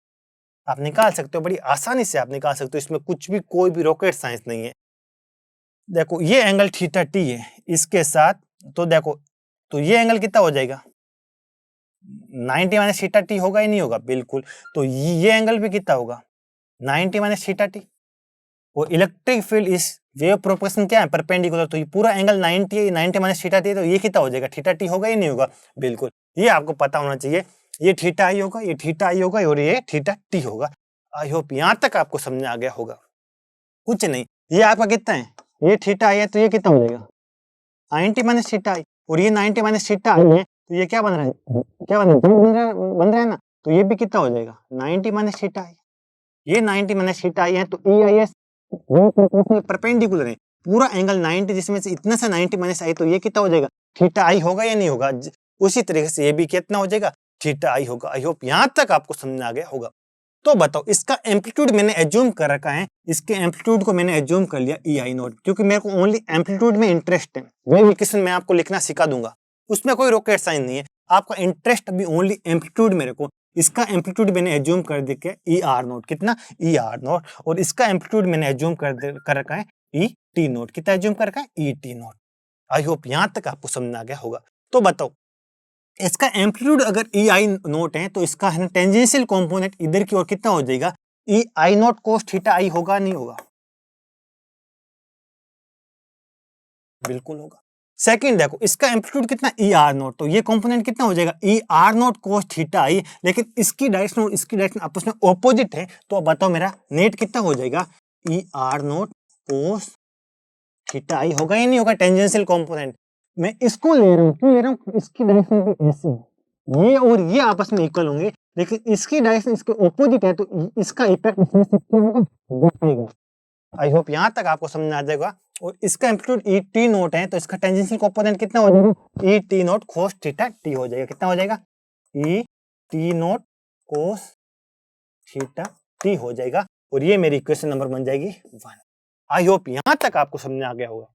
आप निकाल सकते हो, बड़ी आसानी से आप निकाल सकते हो, इसमें कुछ भी कोई भी रॉकेट साइंस नहीं है। देखो ये एंगल थीटा टी है इसके साथ, तो देखो तो ये एंगल कितना हो जाएगा? 90 माइनस थीटा टी होगा या नहीं होगा? बिल्कुल। तो ये एंगल भी कितना होगा? 90 माइनस थीटा टी। और इलेक्ट्रिक फील्ड इस वेव प्रोपोगेशन क्या है? परपेंडिकुलर, तो ये पूरा एंगल 90 है, 90 माइनस थीटा टी है, तो ये कितना हो जाएगा? थीटा टी होगा या नहीं होगा? बिल्कुल। ये आपको पता होना चाहिए। ये थीटा आई होगा, ये थीटा आई होगा, और ये थीटा टी होगा। आई होप यहां तक आपको समझ आ गया होगा। कुछ नहीं, ये आपका कितना है? ये थीटा आई है, तो ये कितना हो जाएगा? 90 माइनस थीटा आई। और ये 90 माइनस थीटा आई है, तो ये क्या बन रहा है? क्या बन रहा है? बन रहा है ना, तो ये भी कितना हो जाएगा? 90 माइनस थीटा आई। ये 90 माइनस थीटा आई है, तो ई आई एस परपेंडिकुलर है। पूरा एंगल 90, जिसमें से इतना सा 90 माइनस आई, तो ये कितना हो जाएगा? थीटा आई होगा या नहीं होगा? उसी तरीके से ये भी कितना हो जाएगा? थीटा आई होगा। आई होप यहां तक आपको समझ आ गया होगा। तो बताओ, इसका एम्पलीट्यूड मैंने एज्यूम कर रखा है, इसके एम्पलीट्यूड को मैंने एज्यूम कर लिया ई आई नॉट, क्योंकि मेरे को ओनली एम्पलीट्यूड में इंटरेस्ट है। वेव इक्वेशन मैं आपको लिखना सिखा दूंगा, उसमें कोई रॉकेट साइंस नहीं है। आपका इंटरेस्ट अभी ओनली एम्पलीट्यूड मेरे को, इसका एम्पलीट्यूड मैंने एज्यूम कर दिया ई आर नॉट। कितना? E r naught. और इसका एम्पलीट्यूड मैंने एज्यूम कर रखा है ई टी नॉट। कितना एज्यूम कर रखा है? E t naught. I hope यहां तक आपको समझ आ गया होगा। तो बताओ, इसका एम्पलीट्यूड अगर ई आई नोट है, तो इसका है टेंजेंशियल कंपोनेंट इधर की ओर कितना हो जाएगा? ई आई नोट कोस थीटा आई होगा नहीं होगा? बिल्कुल होगा। सेकंड देखो, इसका एम्पलीट्यूड कितना? ई आर नोट, तो ये कंपोनेंट कितना हो जाएगा? E are naught cos theta i. लेकिन इसकी डायरेक्शन और इसकी डायरेक्शन आपस में ऑपोजिट है, तो अब बताओ मेरा नेट कितना हो जाएगा? E are naught cos theta आई होगा या नहीं होगा? टेंजेंशियल कंपोनेंट मैं इसको ले रहा हूँ, क्यों ले रहा हूँ? इसकी डायरेक्शन भी ऐसी है, ये और ये आपस में इक्वल होंगे, लेकिन इसकी डायरेक्शन इसके ऑपोजिट है, तो इसका इफेक्ट इसमें से क्या होगा? आई होप यहाँ तक आपको समझ आ जाएगा। और इसका एम्पलीट्यूड ई टी नोट है, तो इसका टेंजेंशियल कंपोनेंट कितना हो जाएगा? ई T naught cos theta T हो जाएगा। कितना हो जाएगा? ई T naught cos theta T हो जाएगा। और ये मेरी इक्वेशन नंबर बन जाएगी 1। आई होप यहाँ तक आपको समझ आ गया होगा,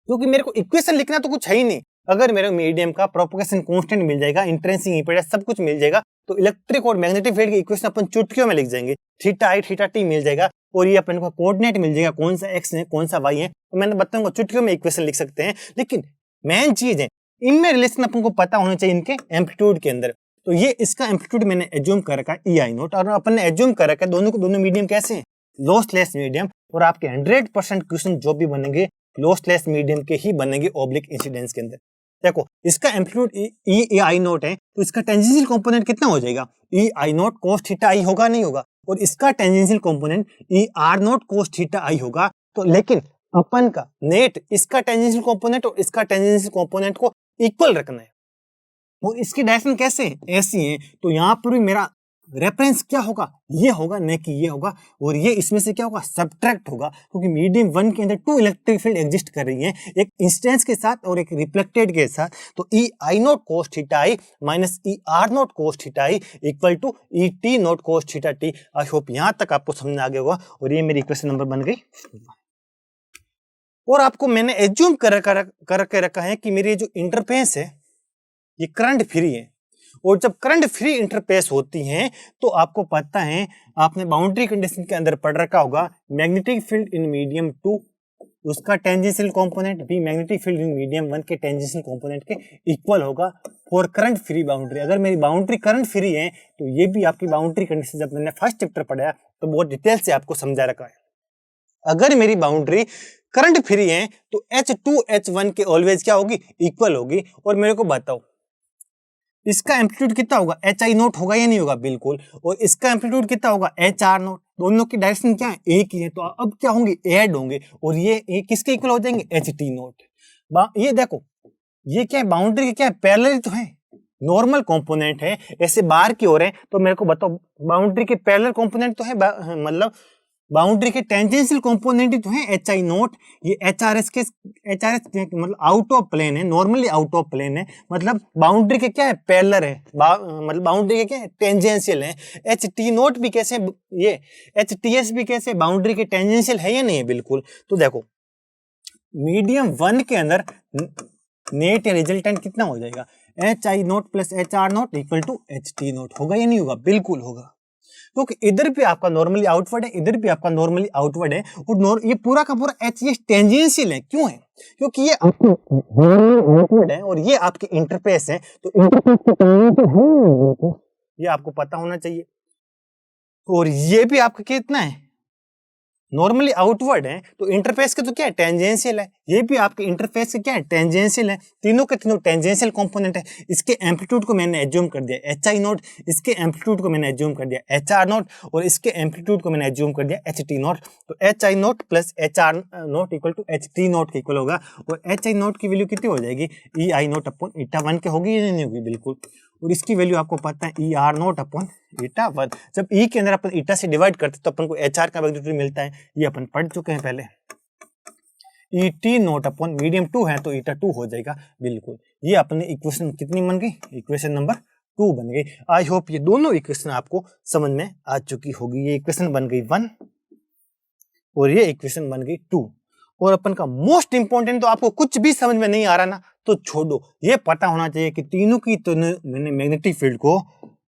क्योंकि मेरे को इक्वेशन लिखना तो कुछ है ही नहीं। अगर मेरे मीडियम का प्रोपगेशन कांस्टेंट मिल जाएगा, इंट्रिंसिक इंपीडेंस सब कुछ मिल जाएगा, तो इलेक्ट्रिक और मैग्नेटिक फील्ड की इक्वेशन अपन चुटकियों में लिख जाएंगे। थीटा आई थीटा टी मिल जाएगा, और ये अपन को कोऑर्डिनेट मिल जाएगा, कौन सा एक्स है कौन सा वाई है, तो मैंने बताऊंगा चुटकियों में इक्वेशन लिख सकते हैं। लेकिन मेन चीज है, इनमें रिलेशन अपन को पता होना चाहिए इनके एम्पलीट्यूड के अंदर। तो ये इसका एम्पलीट्यूड मैंने एज्यूम कर रखा है ई आई नोट, और अपन ने एज्यूम कर रखा है दोनों को, दोनों मीडियम कैसे हैं? Lossless medium. और आपके 100% क्वेश्चन जो भी बनेंगे लॉसलेस मीडियम के ही बनेंगे ऑब्लिक इंसिडेंस के अंदर। देखो इसका एम्पलीट्यूड ई आई नोट है, तो इसका टेंजेंशियल कंपोनेंट कितना हो जाएगा? ई आई नोट कोस थीटा आई होगा नहीं होगा? और इसका tangential component E are naught cos theta आई होगा। तो लेकिन अपन का नेट इसका टेंजेंशियल कंपोनेंट और इसका टेंजेंशियल कंपोनेंट को इक्वल रखना है। और इसकी डायरेक्शन कैसे है? ऐसी है, तो यहाँ पर भी मेरा रेफरेंस क्या होगा? ये होगा, न कि ये होगा। और ये इसमें से क्या होगा? सब्ट्रैक्ट होगा, क्योंकि मीडियम 1 के अंदर 2 इलेक्ट्रिक फील्ड एग्जिस्ट कर रही है, एक इंसिडेंस के साथ और एक रिफ्लेक्टेड के साथ। तो E I naught cos theta I minus E are naught cos theta I equal to E T naught cos theta T. I hope यहां तक आपको समझ आ गया होगा। और ये मेरी इक्वेशन नंबर बन गई। और आपको मैंने एज्यूम करके रखा है कि मेरी जो इंटरफेस है ये करंट फ्री है। और जब करंट फ्री इंटरफेस होती हैं, तो आपको पता है, आपने बाउंड्री कंडीशन के अंदर पढ़ रखा होगा, मैग्नेटिक फील्ड इन मीडियम 2 उसका टेंजेंशियल कंपोनेंट भी मैग्नेटिक फील्ड इन मीडियम 1 के टेंजेंशियल कंपोनेंट के इक्वल होगा फॉर करंट फ्री बाउंड्री। अगर मेरी बाउंड्री करंट फ्री है, तो ये भी आपकी बाउंड्री कंडीशन जब मैंने फर्स्ट चैप्टर पढ़ा तो बहुत डिटेल से आपको समझा रखा है। अगर मेरी बाउंड्री करंट फ्री है, तो H2 H1 के ऑलवेज क्या होगी? इक्वल होगी। और मेरे को बताओ इसका एम्पलीट्यूड कितना होगा? एच आई नोट होगा या नहीं होगा? बिल्कुल। और इसका एम्पलीट्यूड कितना होगा? H R note. दोनों की डायरेक्शन क्या है? एक ही है, तो अब क्या होंगे? ऐड होंगे, और ये किसके इक्वल हो जाएंगे? H T note. ये देखो, ये क्या है? बाउंड्री के क्या है? पैरेलल तो है, नॉर्मल कंपोनेंट है, ऐसे बाहर की ओर है, तो मेरे को बताओ बाउंड्री के पैरेलल कंपोनेंट तो है, मतलब बाउंड्री के टेंजेंशियल कंपोनेंट ही तो है एच आई नोट। ये एच आर एस मतलब आउट ऑफ प्लेन है, नॉर्मली आउट ऑफ प्लेन है, मतलब बाउंड्री के क्या है, पैरेलल है, मतलब बाउंड्री के क्या है, टेंजेंशियल है। एच टी नोट भी कैसे, ये एच टी एस भी कैसे बाउंड्री के टेंजेंशियल है या नहीं है, बिल्कुल। तो देखो मीडियम 1 के अंदर नेट या रिजल्टेंट कितना हो जाएगा, H I naught plus H R naught equal to H T naught, होगा या नहीं होगा, बिल्कुल होगा, क्योंकि इधर भी आपका नॉर्मली आउटवर्ड है, इधर भी आपका नॉर्मली आउटवर्ड है, और ये पूरा का पूरा एच ये टेंजेंशियल है, क्यों है, क्योंकि ये आपको आउटवर्ड है और ये आपके इंटरफेस है, तो इंटरफेस के टेंजेंशियल है, ये आपको पता होना चाहिए। और ये भी आपका कितना है, नॉर्मली आउटवर्ड है, तो इंटरफेस के तो क्या है, टेंजेंशियल है, ये भी आपके इंटरफेस के क्या है, टेंजेंशियल है, तीनों के तीनों टेंजेंशियल कंपोनेंट है। इसके एम्पलीट्यूड को मैंने एज्यूम कर दिया एच आई नोट, इसके एम्पलीट्यूड को मैंने एज्यूम कर दिया एच आर नोट, और इसके एम्पलीट्यूड को मैंने एज्यूम कर दिया एच टी नोट। तो H I naught plus H R naught equal to H T naught के इक्वल होगा, और एच आई नोट की वैल्यू कितनी हो जाएगी, ई आई नोट अपॉन ईटा 1 के होगी या नहीं होगी, बिल्कुल। और इसकी वैल्यू आपको पता है E R naught upon eta 1। जब ई के अंदर अपन ईटा से डिवाइड करते तो अपन को एच आर का मैग्नीट्यूड मिलता है, ये अपन पढ़ चुके हैं पहले। ई टी नोट अपॉन मीडियम 2 है तो ईटा 2 हो जाएगा, बिल्कुल। ये अपनी इक्वेशन कितनी बन गई, इक्वेशन नंबर 2 बन गई। आई होप ये दोनों इक्वेशन आपको समझ में आ चुकी होगी। ये इक्वेशन बन गई 1 और ये इक्वेशन बन गई 2। और अपन का मोस्ट इंपॉर्टेंट, तो आपको कुछ भी समझ में नहीं आ रहा ना तो छोड़ो, ये पता होना चाहिए कि तीनों की तो मैंने मैग्नेटिक फील्ड को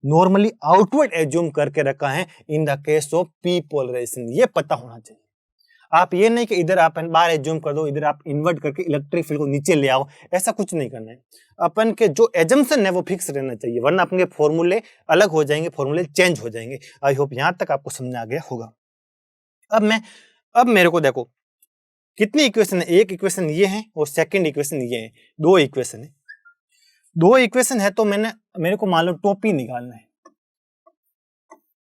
नॉर्मली आउटवर्ड एज्यूम करके रखा है in the case of P polarization, ये पता होना चाहिए। आप ये नहीं कि इधर आप बाहर एज्यूम कर दो, इधर आप इन्वर्ट करके इलेक्ट्रिक फील्ड को नीचे ले आओ, ऐसा कुछ नहीं करना है। अपन के जो एजम्पशन है वो फिक्स रहना चाहिए, वरना अपन के फॉर्मूले अलग हो जाएंगे, फॉर्मूले चेंज हो जाएंगे। आई होप यहां तक आपको समझ आ गया होगा। अब मेरे को देखो कितनी इक्वेशन है, एक इक्वेशन ये है और सेकंड इक्वेशन ये है, दो इक्वेशन है। दो इक्वेशन है तो मेरे को मान लो टोपी निकालना है।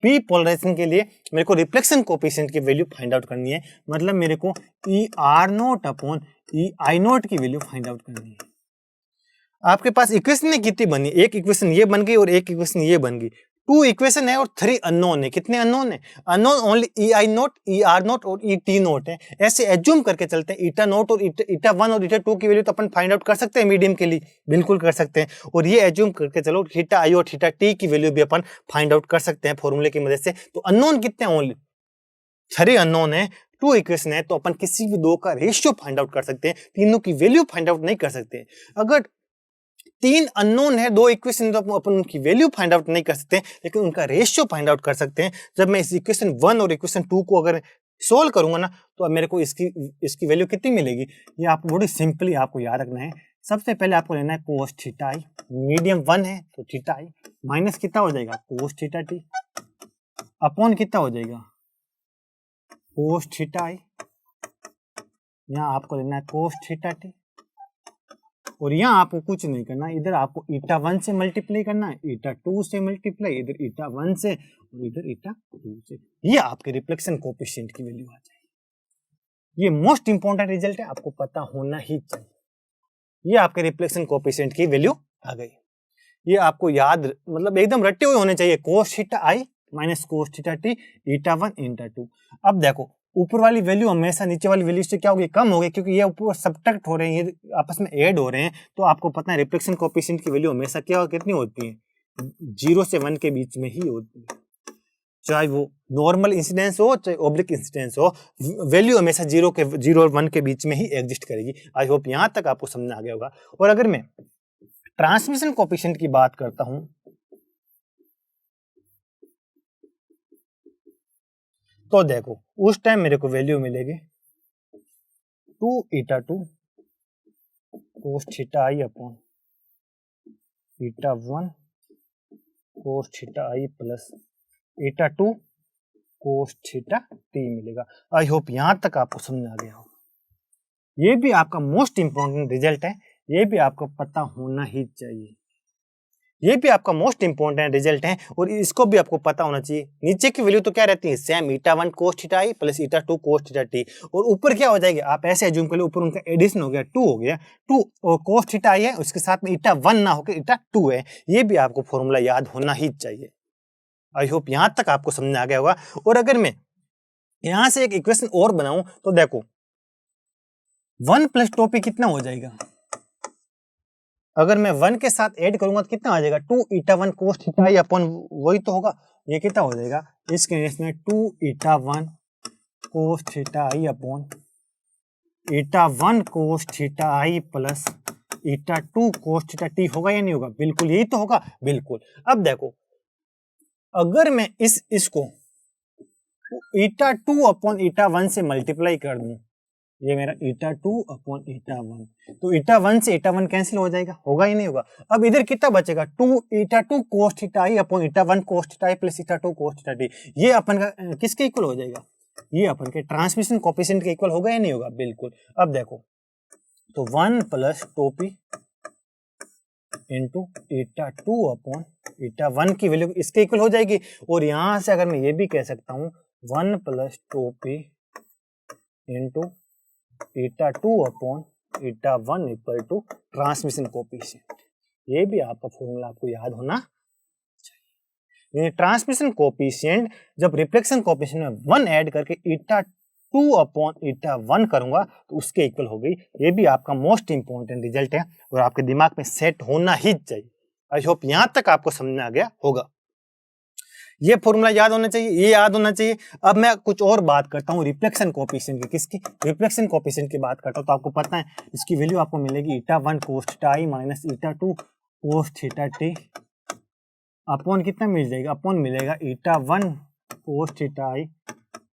पी पोलराइजेशन के लिए मेरे को रिफ्लेक्शन कोएफिशिएंट की वैल्यू फाइंड आउट करनी है, मतलब मेरे को E R naught upon E I naught की वैल्यू फाइंड आउट करनी है। आपके पास इक्वेशन कितनी बनी, एक इक्वेशन ये बन गई और एक इक्वेशन ये बन गई। 2 इक्वेशन है और 3 अननोन है। कितने अननोन है, unknown only E I note, E R naught और ई टी नोट है। ऐसे एज्यूम करके चलते हैं ईटा नोट और ईटा 1 और ईटा 2 की वैल्यू तो अपन फाइंड आउट कर सकते हैं मीडियम के लिए, बिल्कुल कर सकते हैं। और ये एज्यूम करके चलो थीटा आई और थीटा टी की वैल्यू भी अपन फाइंड आउट कर सकते हैं फॉर्मूले की मदद से। तो अननोन कितने हैं, ओनली 3 अननोन है, 2 इक्वेशन है, तो अपन किसी भी दो का रेशियो फाइंड आउट कर सकते हैं, तीनों की वैल्यू फाइंड आउट नहीं कर सकते। अगर 3 अननोन है, 2 इक्वेशन, तो अपन उनकी वैल्यू फाइंड आउट नहीं कर सकते, लेकिन उनका रेशियो फाइंड आउट कर सकते हैं। जब मैं इस इक्वेशन 1 और इक्वेशन 2 को अगर सोल्व करूंगा ना, तो अब मेरे को इसकी वैल्यू कितनी मिलेगी, ये आप बड़ी सिंपली आपको याद रखना है। सबसे पहले आपको लेना है कोस थीटा आई, मीडियम 1 है तो थीटा आई माइनस कितना हो जाएगा, कोस थीटा टी अपॉन कितना हो जाएगा, कोस थीटा आई। यहाँ आपको लेना है कोस थीटा टी, और यहाँ आपको कुछ नहीं करना, इधर आपको ईटा 1 से मल्टीप्लाई करना है, ईटा 2 से मल्टीप्लाई, इधर ईटा 1 से और इधर ईटा 2 से। ये आपके रिफ्लेक्शन कोएफिशिएंट की वैल्यू आ जाएगी। ये मोस्ट इंपॉर्टेंट रिजल्ट है, आपको पता होना ही चाहिए। ये आपके रिफ्लेक्शन कोएफिशिएंट की वैल्यू आ गई। ये आपको याद, मतलब एकदम रटे हुए होने चाहिए, कोस theta I minus cos theta T, ईटा 1 ईटा 2। अब देखो ऊपर वाली वैल्यू हमेशा नीचे वाली वैल्यू से क्या होगी, कम हो गई, क्योंकि ये ऊपर सब्ट्रैक्ट हो रहे हैं, ये आपस में ऐड हो रहे हैं। तो आपको पता है रिफ्लेक्शन कोएफिशिएंट की वैल्यू हमेशा क्या कितनी होती है, 0 से 1 के बीच में ही होती है। चाहे वो नॉर्मल इंसिडेंस हो चाहे ऑब्लिक इंसिडेंस हो, वैल्यू हमेशा 0 और 1 के बीच में ही एग्जिस्ट करेगी। आई होप यहां तक आपको समझ आ गया होगा। और अगर मैं ट्रांसमिशन कोएफिशिएंट की बात करता हूं, तो देखो उस टाइम मेरे को वैल्यू मिलेगी 2 eta 2 cos theta I upon eta 1 cos theta I plus eta 2 cos theta T मिलेगा। आई होप यहां तक आपको समझ आ गया होगा। ये भी आपका मोस्ट इंपॉर्टेंट रिजल्ट है, ये भी आपको पता होना ही चाहिए। ये भी आपका मोस्ट इंपॉर्टेंट रिजल्ट है और इसको भी आपको पता होना चाहिए। नीचे की वैल्यू तो क्या रहती है, same 𝜃1 cos θi plus 𝜃2 cos θt, और ऊपर क्या हो जाएगी, आप ऐसे एज्यूम कर लो ऊपर उनका एडिशन हो गया 2 हो गया, 2 cos θi है, उसके साथ में 𝜃1 ना होकर 𝜃2 है। ये भी आपको फॉर्मूला याद होना ही चाहिए। आई होप यहां तक आपको समझ आ गया होगा। और अगर मैं यहां से एक इक्वेशन और बनाऊं तो देखो 1 प्लस टोपी कितना हो जाएगा, अगर मैं 1 के साथ ऐड करूंगा तो कितना आ जाएगा, 2 𝜃1 cos θi अपॉन वही तो होगा, ये कितना हो जाएगा इस केस में 2 𝜃1 cos θi upon 𝜃1 cos θi plus 𝜃2 cos θt होगा या नहीं होगा, बिल्कुल यही तो होगा, बिल्कुल। अब देखो अगर मैं इसको 𝜃2 अपॉन 𝜃1 से मल्टीप्लाई कर दूं, ये मेरा 𝜃2 अपॉन 𝜃1, तो 𝜃1 से 𝜃1 कैंसिल हो जाएगा, होगा ही नहीं होगा। अब इधर कितना बचेगा, 2 𝜃2 cos θi upon 𝜃1 cos θi plus 𝜃2 cos θt, ये अपन का किसके इक्वल हो जाएगा, ये अपन के ट्रांसमिशन कोएफिशिएंट के इक्वल होगा या नहीं होगा, बिल्कुल। अब देखो तो 1 प्लस टोपी इंटू 𝜃2 अपॉन 𝜃1 की वैल्यू इसके इक्वल हो जाएगी, और यहां से अगर मैं ये भी कह सकता हूं 1 प्लस टोपी into 𝜃2 upon 𝜃1 equal to transmission coefficient. ये भी आपका फॉर्मूला आपको याद होना चाहिए। ट्रांसमिशन कोएफिशिएंट जब रिफ्लेक्शन कोएफिशिएंट में 1 ऐड करके 𝜃2 अपॉन 𝜃1 करूंगा तो उसके इक्वल हो गई। ये भी आपका मोस्ट इंपॉर्टेंट रिजल्ट है और आपके दिमाग में सेट होना ही चाहिए। आई होप यहां तक आपको समझ में आ गया होगा। ये फॉर्मूला याद होना चाहिए, ये याद होना चाहिए। अब मैं कुछ और बात करता हूँ रिफ्लेक्शन कोएफिशिएंट की, किसकी, रिफ्लेक्शन कोएफिशिएंट की बात करता हूँ। तो आपको पता है इसकी वैल्यू आपको मिलेगी 𝜃1 cos θi minus 𝜃2 cos θt upon कितना मिल जाएगा, अपॉन मिलेगा 𝜃1 cos θi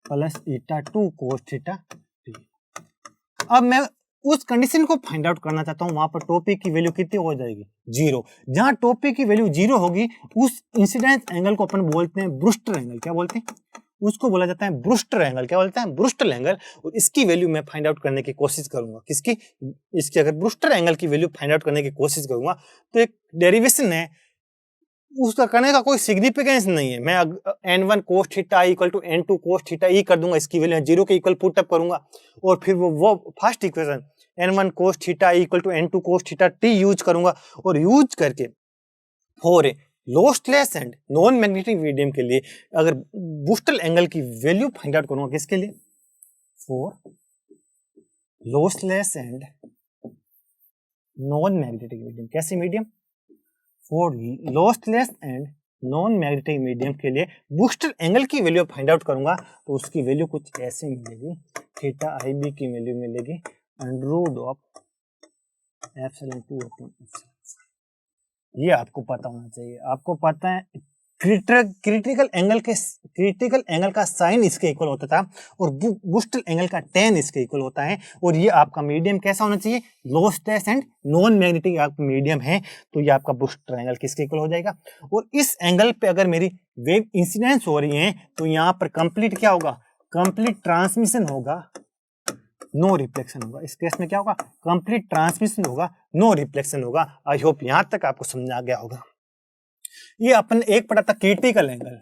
plus 𝜃2 cos θt। अब मैं उस कंडीशन को फाइंड आउट करना चाहता हूं, वहां पर टोपी की वैल्यू कितनी हो जाएगी, 0। जहां टोपी की वैल्यू 0 होगी उस इंसिडेंस एंगल को अपन बोलते हैं ब्रूस्टर एंगल। क्या बोलते हैं उसको, बोला जाता है ब्रूस्टर एंगल। क्या बोलते हैं, ब्रूस्टर एंगल। और इसकी वैल्यू मैं फाइंड आउट करने की कोशिश करूंगा, किसकी, इसकी। अगर ब्रूस्टर एंगल की वैल्यू फाइंड आउट करने की कोशिश करूंगा तो एक डेरिवेशन है, उसका करने का कोई सिग्निफिकेंस नहीं है। मैं n1 cos θ equal to n2 cos θe कर दूंगा, इसकी वैल्यू 0 के इक्वल पुट अप करूंगा, और फिर वो first equation n1 cos θ equal to n2 cos θt use करूंगा, और यूज करके for a lossless and non magnetic medium के लिए अगर ब्रूस्टर एंगल की वैल्यू फाइंड आउट करूंगा, किसके लिए, for lossless and non magnetic medium. कैसे medium, for lossless and non magnetic medium के लिए ब्रूस्टर एंगल की वैल्यू फाइंड आउट करूंगा तो उसकी वैल्यू कुछ ऐसे मिलेगी, θib की वैल्यू मिलेगी √ऑफ ε2 अपॉन ε। ये आपको पता होना चाहिए। आपको पता है क्रिटिकल एंगल का साइन इसके इक्वल होता था और ब्रूस्टर एंगल का tan इसके इक्वल होता है। और ये आपका मीडियम कैसा होना चाहिए, लॉसलेस एंड नॉन मैग्नेटिक आपका मीडियम है, तो ये आपका ब्रूस्टर एंगल किसके इक्वल हो जाएगा। और इस एंगल पे अगर मेरी वेव इंसिडेंस हो रही है तो यहाँ पर कंप्लीट क्या होगा, कंप्लीट ट्रांसमिशन होगा, नो रिफ्लेक्शन होगा। इस केस में क्या होगा, कंप्लीट ट्रांसमिशन होगा, नो रिफ्लेक्शन होगा। आई होप यहां तक आपको समझ आ गया होगा। ये अपन एक पढ़ा था क्रिटिकल एंगल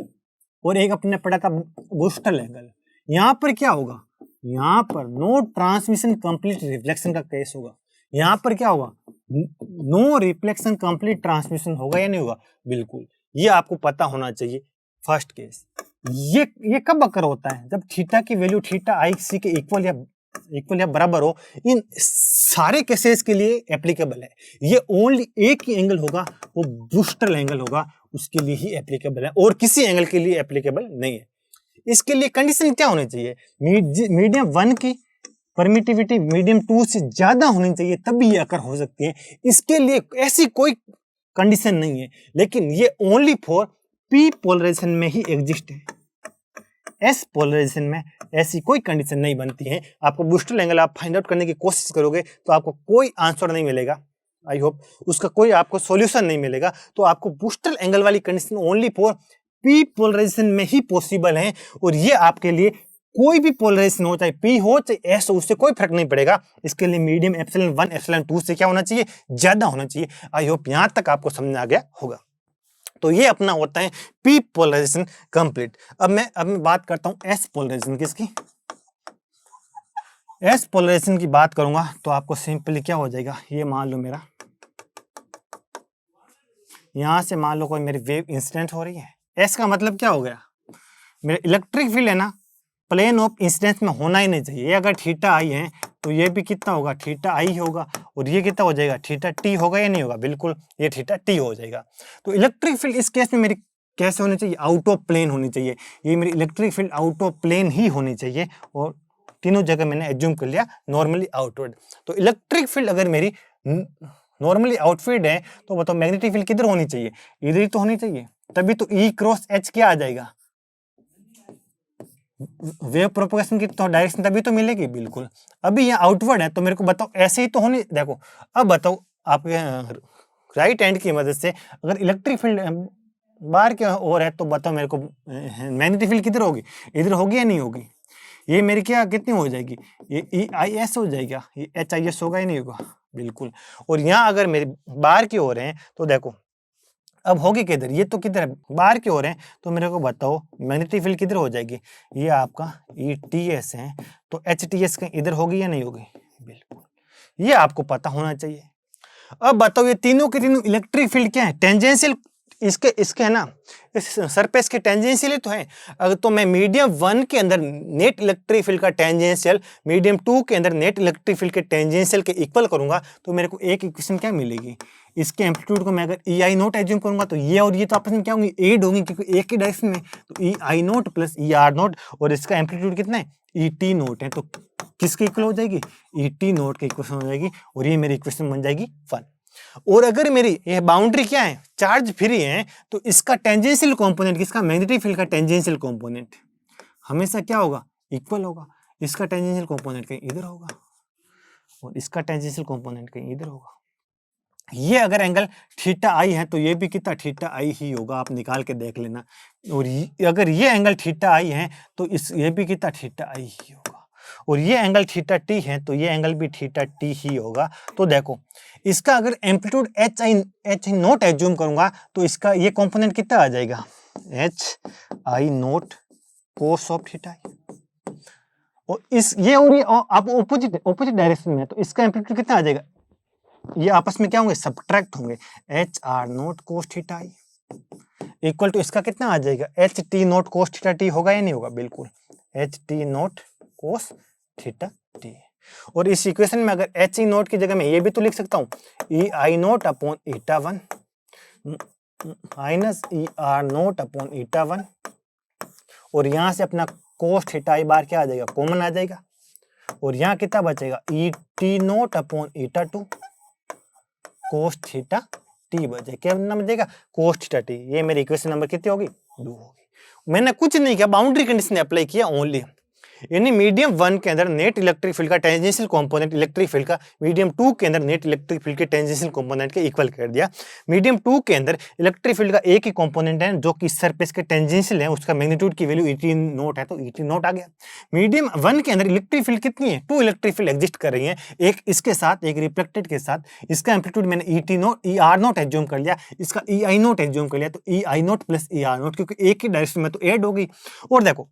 और एक अपने पढ़ा था ब्रूस्टर एंगल। यहां पर क्या होगा, यहां पर नो ट्रांसमिशन कंप्लीट रिफ्लेक्शन का केस होगा। यहां पर क्या होगा, नो रिफ्लेक्शन कंप्लीट ट्रांसमिशन होगा या नहीं होगा, बिल्कुल। ये आपको पता होना चाहिए फर्स्ट केस। ये कब अकर होता है, जब थीटा की वैल्यू θic के इक्वल या बराबर हो। इन सारे केसेस के लिए एप्लीकेबल है। ये ओनली एक ही एंगल होगा, वो ब्रूस्टर एंगल होगा, उसके लिए ही एप्लीकेबल है और किसी एंगल के लिए एप्लीकेबल नहीं है। इसके लिए कंडीशन क्या होनी चाहिए, मीडियम 1 की परमिटिविटी मीडियम 2 से ज्यादा होनी चाहिए, तभी ये अकर हो सकती है। इसके लिए ऐसी कोई कंडीशन नहीं है, लेकिन ये ओनली फॉर पी पोलराइजेशन में ही एग्जिस्ट है। एस पोलराइजेशन में ऐसी कोई कंडीशन नहीं बनती है। आपको ब्रूस्टर एंगल आप फाइंड आउट करने की कोशिश करोगे तो आपको कोई आंसर नहीं मिलेगा, आई होप उसका कोई आपको सॉल्यूशन नहीं मिलेगा। तो आपको ब्रूस्टर एंगल वाली condition only for P polarization में ही पॉसिबल है, और ये आपके लिए कोई भी पोलराइजेशन हो, चाहे पी हो चाहे एस हो, उससे कोई फर्क नहीं पड़ेगा। इसके लिए मीडियम ε1 ε2 से क्या होना चाहिए, ज्यादा होना चाहिए। आई होप यहां तक आपको समझ आ गया होगा। तो ये अपना होता है पी पोलराइजेशन कंप्लीट। अब मैं बात करता हूं एस पोलराइजेशन किसकी। एस पोलराइजेशन की बात करूंगा तो आपको सिंपली क्या हो जाएगा, ये मान लो मेरा यहां से मान लो कोई मेरी वेव इंसिडेंट हो रही है। एस का मतलब क्या हो गया, मेरा इलेक्ट्रिक फील्ड है ना प्लेन ऑफ इंसिडेंस में होना ही नहीं चाहिए। ये अगर थीटा आई है तो ये भी कितना होगा, थीटा आई होगा, और ये कितना हो जाएगा, थीटा टी होगा या नहीं होगा, बिल्कुल ये थीटा टी हो जाएगा। तो इलेक्ट्रिक फील्ड इस केस में मेरी कैसे होनी चाहिए, आउट ऑफ प्लेन होनी चाहिए। ये मेरी electric field out of plane ही होनी चाहिए, और तीनों जगह मैंने एज्यूम कर लिया नॉर्मली आउटवर्ड। तो इलेक्ट्रिक फील्ड अगर मेरी नॉर्मली आउटवर्ड है तो बताओ मैग्नेटिक फील्ड किधर होनी चाहिए, इधर ही तो होनी चाहिए। तभी तो ई क्रॉस एच क्या आ जाएगा, वेव प्रोपगेशन की तो डायरेक्शन तभी तो मिलेगी, बिल्कुल। अभी ये आउटवर्ड है तो मेरे को बताओ ऐसे ही तो होनी। देखो अब बताओ आपके राइट हैंड की मदद से अगर इलेक्ट्रिक फील्ड बाहर की ओर है तो बताओ मेरे को मैग्नेटिक फील्ड किधर होगी, इधर होगी या नहीं होगी। ये मेरी क्या कितनी हो जाएगी, ये ई आई एस हो जाएगा, ये एच आई एस होगा या नहीं होगा, बिल्कुल। और यहाँ अगर मेरी बाहर की ओर है तो देखो अब होगी किधर, ये तो किधर है, बाहर की ओर है, तो मेरे को बताओ मैग्नेटिक फील्ड किधर हो जाएगी, ये आपका ई टी एस है, तो एच टी एस कहीं इधर होगी या नहीं होगी, बिल्कुल। ये आपको पता होना चाहिए। अब बताओ ये तीनों के तीनों इलेक्ट्रिक फील्ड क्या है, टेंजेंशियल इसके है ना, इस सरफेस के टेंजेंशियल तो है। अगर तो मैं मीडियम 1 के अंदर नेट इलेक्ट्रिक फील्ड का टेंजेंशियल मीडियम 2 के अंदर नेट इलेक्ट्रिक फील्ड के टेंजेंशियल के इक्वल करूंगा तो मेरे को एक इक्वेशन क्या मिलेगी, इसके एम्पलीट्यूड को मैं अगर ई आई नोट एज्यूम करूंगा तो ये और ये तो आपस में क्या होंगी, एड होंगी, क्योंकि एक ही डायरेक्शन में। तो E I naught plus E are naught, और इसका एम्पलीट्यूड कितना है, ई टी नोट है, तो किसके इक्वल हो जाएगी, ई टी नोट के इक्वेशन हो जाएगी, और ये मेरी इक्वेशन बन जाएगी 1। और अगर मेरी ये बाउंड्री क्या है, चार्ज फ्री है, तो इसका टेंजेंशियल कंपोनेंट किसका, मैग्नेटिक फील्ड का टेंजेंशियल कंपोनेंट हमेशा क्या होगा, इक्वल होगा। इसका टेंजेंशियल कंपोनेंट कहीं इधर होगा और इसका टेंजेंशियल कंपोनेंट कहीं इधर होगा। ये अगर एंगल थीटा आई है तो ये भी कितना थीटा आई ही होगा, आप निकाल के देख लेना। और अगर ये एंगल थीटा आई है तो ये भी कितना थीटा आई ही होगा। और ये एंगल थीटा टी है तो ये एंगल भी थीटा टी ही होगा। तो देखो इसका अगर amplitude H I naught assume करूंगा तो इसका ये कंपोनेंट कितना आ जाएगा, H I naught cos of theta I. और इस ये और ये आप ऑपोजिट डायरेक्शन में है तो इसका एम्पलीट्यूड कितना आ जाएगा, ये आपस में क्या होंगे, सब्ट्रैक्ट होंगे। H R naught cos theta I equal to इसका कितना आ जाएगा, H T naught cos theta T होगा या नहीं होगा, बिल्कुल H T naught cos theta T. और इस इक्वेशन में अगर एच ई नोट की जगह मैं ये भी तो लिख सकता हूँ, E I naught upon eta 1 minus E are naught upon eta 1, और यहां से अपना कोस थीटा आई बार क्या आ जाएगा, कॉमन आ जाएगा, और यहाँ कितना बचेगा, ई टी नोट अपॉन ईटा 2 कोस थीटा टी बचे, क्या नाम बचेगा, कोस थीटा टी। ये मेरी इक्वेशन नंबर कितनी होगी, 2 होगी। मैंने कुछ नहीं किया, बाउंड्री कंडीशन अप्लाई किया ओनली, यानी मीडियम 1 के अंदर नेट इलेक्ट्रिक फील्ड का टेंजेंशियल कंपोनेंट इलेक्ट्रिक फील्ड का मीडियम 2 के अंदर नेट इलेक्ट्रिक फील्ड के टेंजेंशियल कंपोनेंट के इक्वल कर दिया। मीडियम 2 के अंदर इलेक्ट्रिक फील्ड का एक ही कंपोनेंट है जो कि सरफेस के टेंजेंशियल है, उसका मैग्नीट्यूड की वैल्यू 18 नोट है तो 18 नोट आ गया। मीडियम 1 के अंदर इलेक्ट्रिक फील्ड कितनी है, 2 इलेक्ट्रिक फील्ड एग्जिस्ट कर रही है, एक इसके साथ एक रिफ्लेक्टेड के साथ। इसका एम्पलीट्यूड मैंने ई आर नोट एज्यूम कर लिया, इसका ई आई नोट एज्यूम कर लिया, तो E I naught plus E are naught, क्योंकि एक ही डायरेक्शन में तो ऐड होगी। और देखो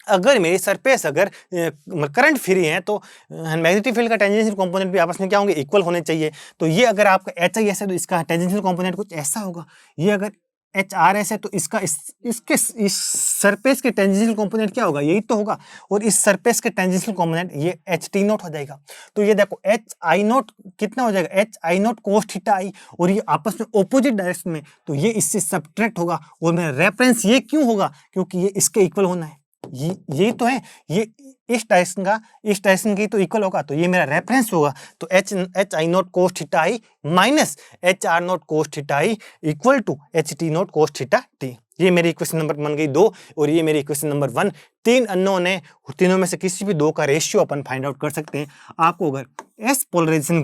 अगर मेरी सरफेस अगर करंट फ्री है तो मैग्नेटिक फील्ड का टेंजेंशियल कंपोनेंट भी आपस में क्या होंगे, इक्वल होने चाहिए। तो ये अगर आपका एच आई एस है तो इसका टेंजेंशियल कंपोनेंट कुछ ऐसा होगा, ये अगर एच आर एस है तो इसका इस सरफेस के टेंजेंशियल कंपोनेंट क्या होगा, यही तो होगा। और इस सरफेस के टेंजेंशियल कंपोनेंट ये एच टी नोट हो जाएगा। तो ये देखो एच आई नोट कितना हो जाएगा, H I naught cos theta I, और ये आपस में ऑपोजिट डायरेक्शन में, तो ये इससे सब्ट्रैक्ट होगा। और मेरा रेफरेंस ये क्यों होगा, क्योंकि ये इसके इक्वल होना है, यही तो है, ये इस डायरेक्शन की तो इक्वल होगा, तो ये मेरा रेफरेंस होगा। तो H I naught cos theta I minus H R naught cos theta I equal to H T naught cos theta T. ये मेरी इक्वेशन नंबर बन गई 2, और ये मेरी इक्वेशन नंबर 1। 3 अननोन है, तीनों में से किसी भी 2 का रेशियो अपन फाइंड आउट कर सकते हैं। आपको अगर एस पोलराइजेशन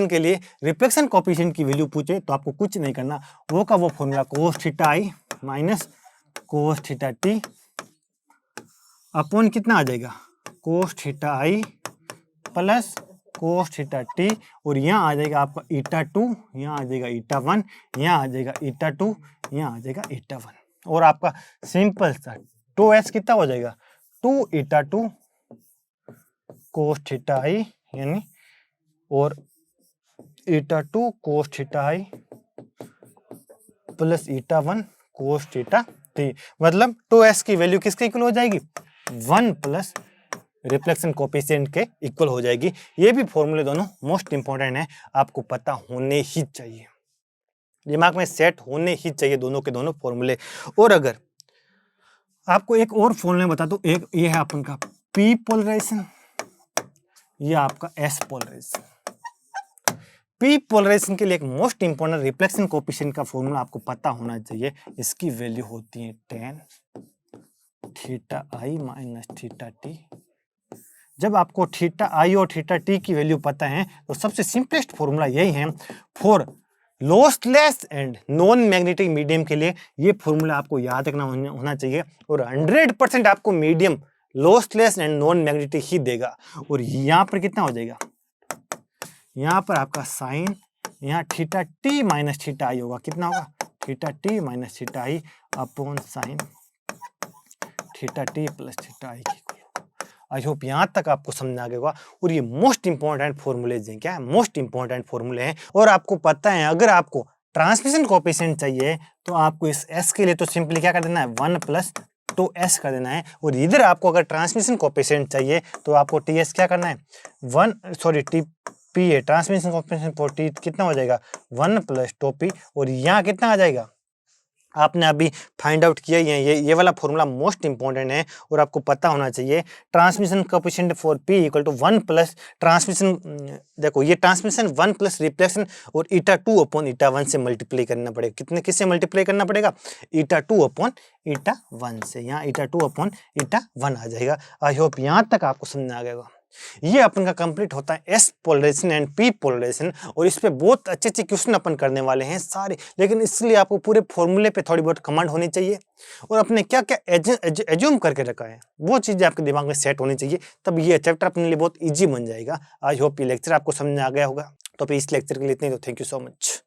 के लिए रिफ्लेक्शन कोएफिशिएंट की वैल्यू पूछे तो आपको कुछ नहीं करना, वो का वो formula cos theta I minus cos theta T upon कितना आ जाएगा, cos theta I plus cos theta T, और यहाँ आ जाएगा आपका ईटा 2, यहाँ आ जाएगा ईटा 1, यहाँ आ जाएगा ईटा 2, यहाँ आ जाएगा ईटा 1, और आपका सिंपल सा 2s कितना हो जाएगा 2 ईटा 2 कोस थीटा आई, यानी और eta 2 cos theta I plus eta 1 cos theta T, मतलब 2s की वैल्यू किसके इक्वल हो जाएगी 1 प्लस रिफ्लेक्शन कोएफिशिएंट के इक्वल हो जाएगी। ये भी फॉर्मूले दोनों मोस्ट इंपॉर्टेंट है, आपको पता होने ही चाहिए, दिमाग में सेट होने ही चाहिए दोनों के दोनों फॉर्मूले। और अगर आपको एक और फॉर्मूला बता दूं, एक ये है अपन का पी पोलराइजेशन, ये आपका एस पोलराइजेशन। पी पोलराइजेशन के लिए एक मोस्ट इंपॉर्टेंट रिफ्लेक्शन कोएफिशिएंट का फॉर्मूला आपको पता होना चाहिए, इसकी वैल्यू होती है tan theta I minus theta T. जब आपको थीटा आई और थीटा टी की वैल्यू पता है तो सबसे सिंपलेस्ट फॉर्मूला यही है for lossless and non magnetic medium के लिए, ये फॉर्मूला आपको याद रखना होना चाहिए, और 100% आपको medium lossless and non magnetic ही देगा। और यहाँ पर कितना हो जाएगा, यहाँ पर आपका साइन, यहाँ थीटा टी माइनस थीटा आई होगा, कितना होगा theta T minus theta I upon sine theta T plus theta I की। आई होप यहाँ तक आपको समझ आ गया होगा। और ये मोस्ट इंपॉर्टेंट फॉर्मूलेज हैं, क्या है मोस्ट इंपॉर्टेंट फॉर्मूले हैं। और आपको पता है अगर आपको ट्रांसमिशन कोएफिशिएंट चाहिए तो आपको इस s के लिए तो सिंपली क्या कर देना है 1 प्लस 2s कर देना है, और इधर आपको अगर ट्रांसमिशन कोएफिशिएंट चाहिए तो आपको ts क्या करना है टी है ट्रांसमिशन कोएफिशिएंट फॉर टी कितना हो जाएगा 1 प्लस 2p, और यहाँ कितना आ जाएगा आपने अभी फाइंड आउट किया ही है। ये वाला फॉर्मूला मोस्ट इंपॉर्टेंट है और आपको पता होना चाहिए। Transmission coefficient for p equal to 1 plus transmission, देखो ये ट्रांसमिशन 1 प्लस रिफ्लेक्शन और ईटा 2 अपॉन ईटा 1 से मल्टीप्लाई करना पड़ेगा। किससे मल्टीप्लाई करना पड़ेगा ईटा 2 अपॉन ईटा 1 से, यहाँ ईटा 2 अपॉन ईटा 1 आ जाएगा। आई होप यहाँ तक आपको समझ आ गया। ये अपन का कंप्लीट होता है S polarization and P polarization, और इस पे बहुत अच्छे अच्छे क्वेश्चन अपन करने वाले हैं सारे, लेकिन इसलिए आपको पूरे फॉर्मूले पे थोड़ी बहुत कमांड होनी चाहिए और अपने क्या क्या एज्यूम करके रखा है वो चीजें आपके दिमाग में सेट होनी चाहिए, तब ये चैप्टर अपने लिए बहुत ईजी बन जाएगा। आई होप ये लेक्चर आपको समझ में आ गया होगा। तो इस लेक्चर के लिए इतनी, तो थैंक यू सो मच।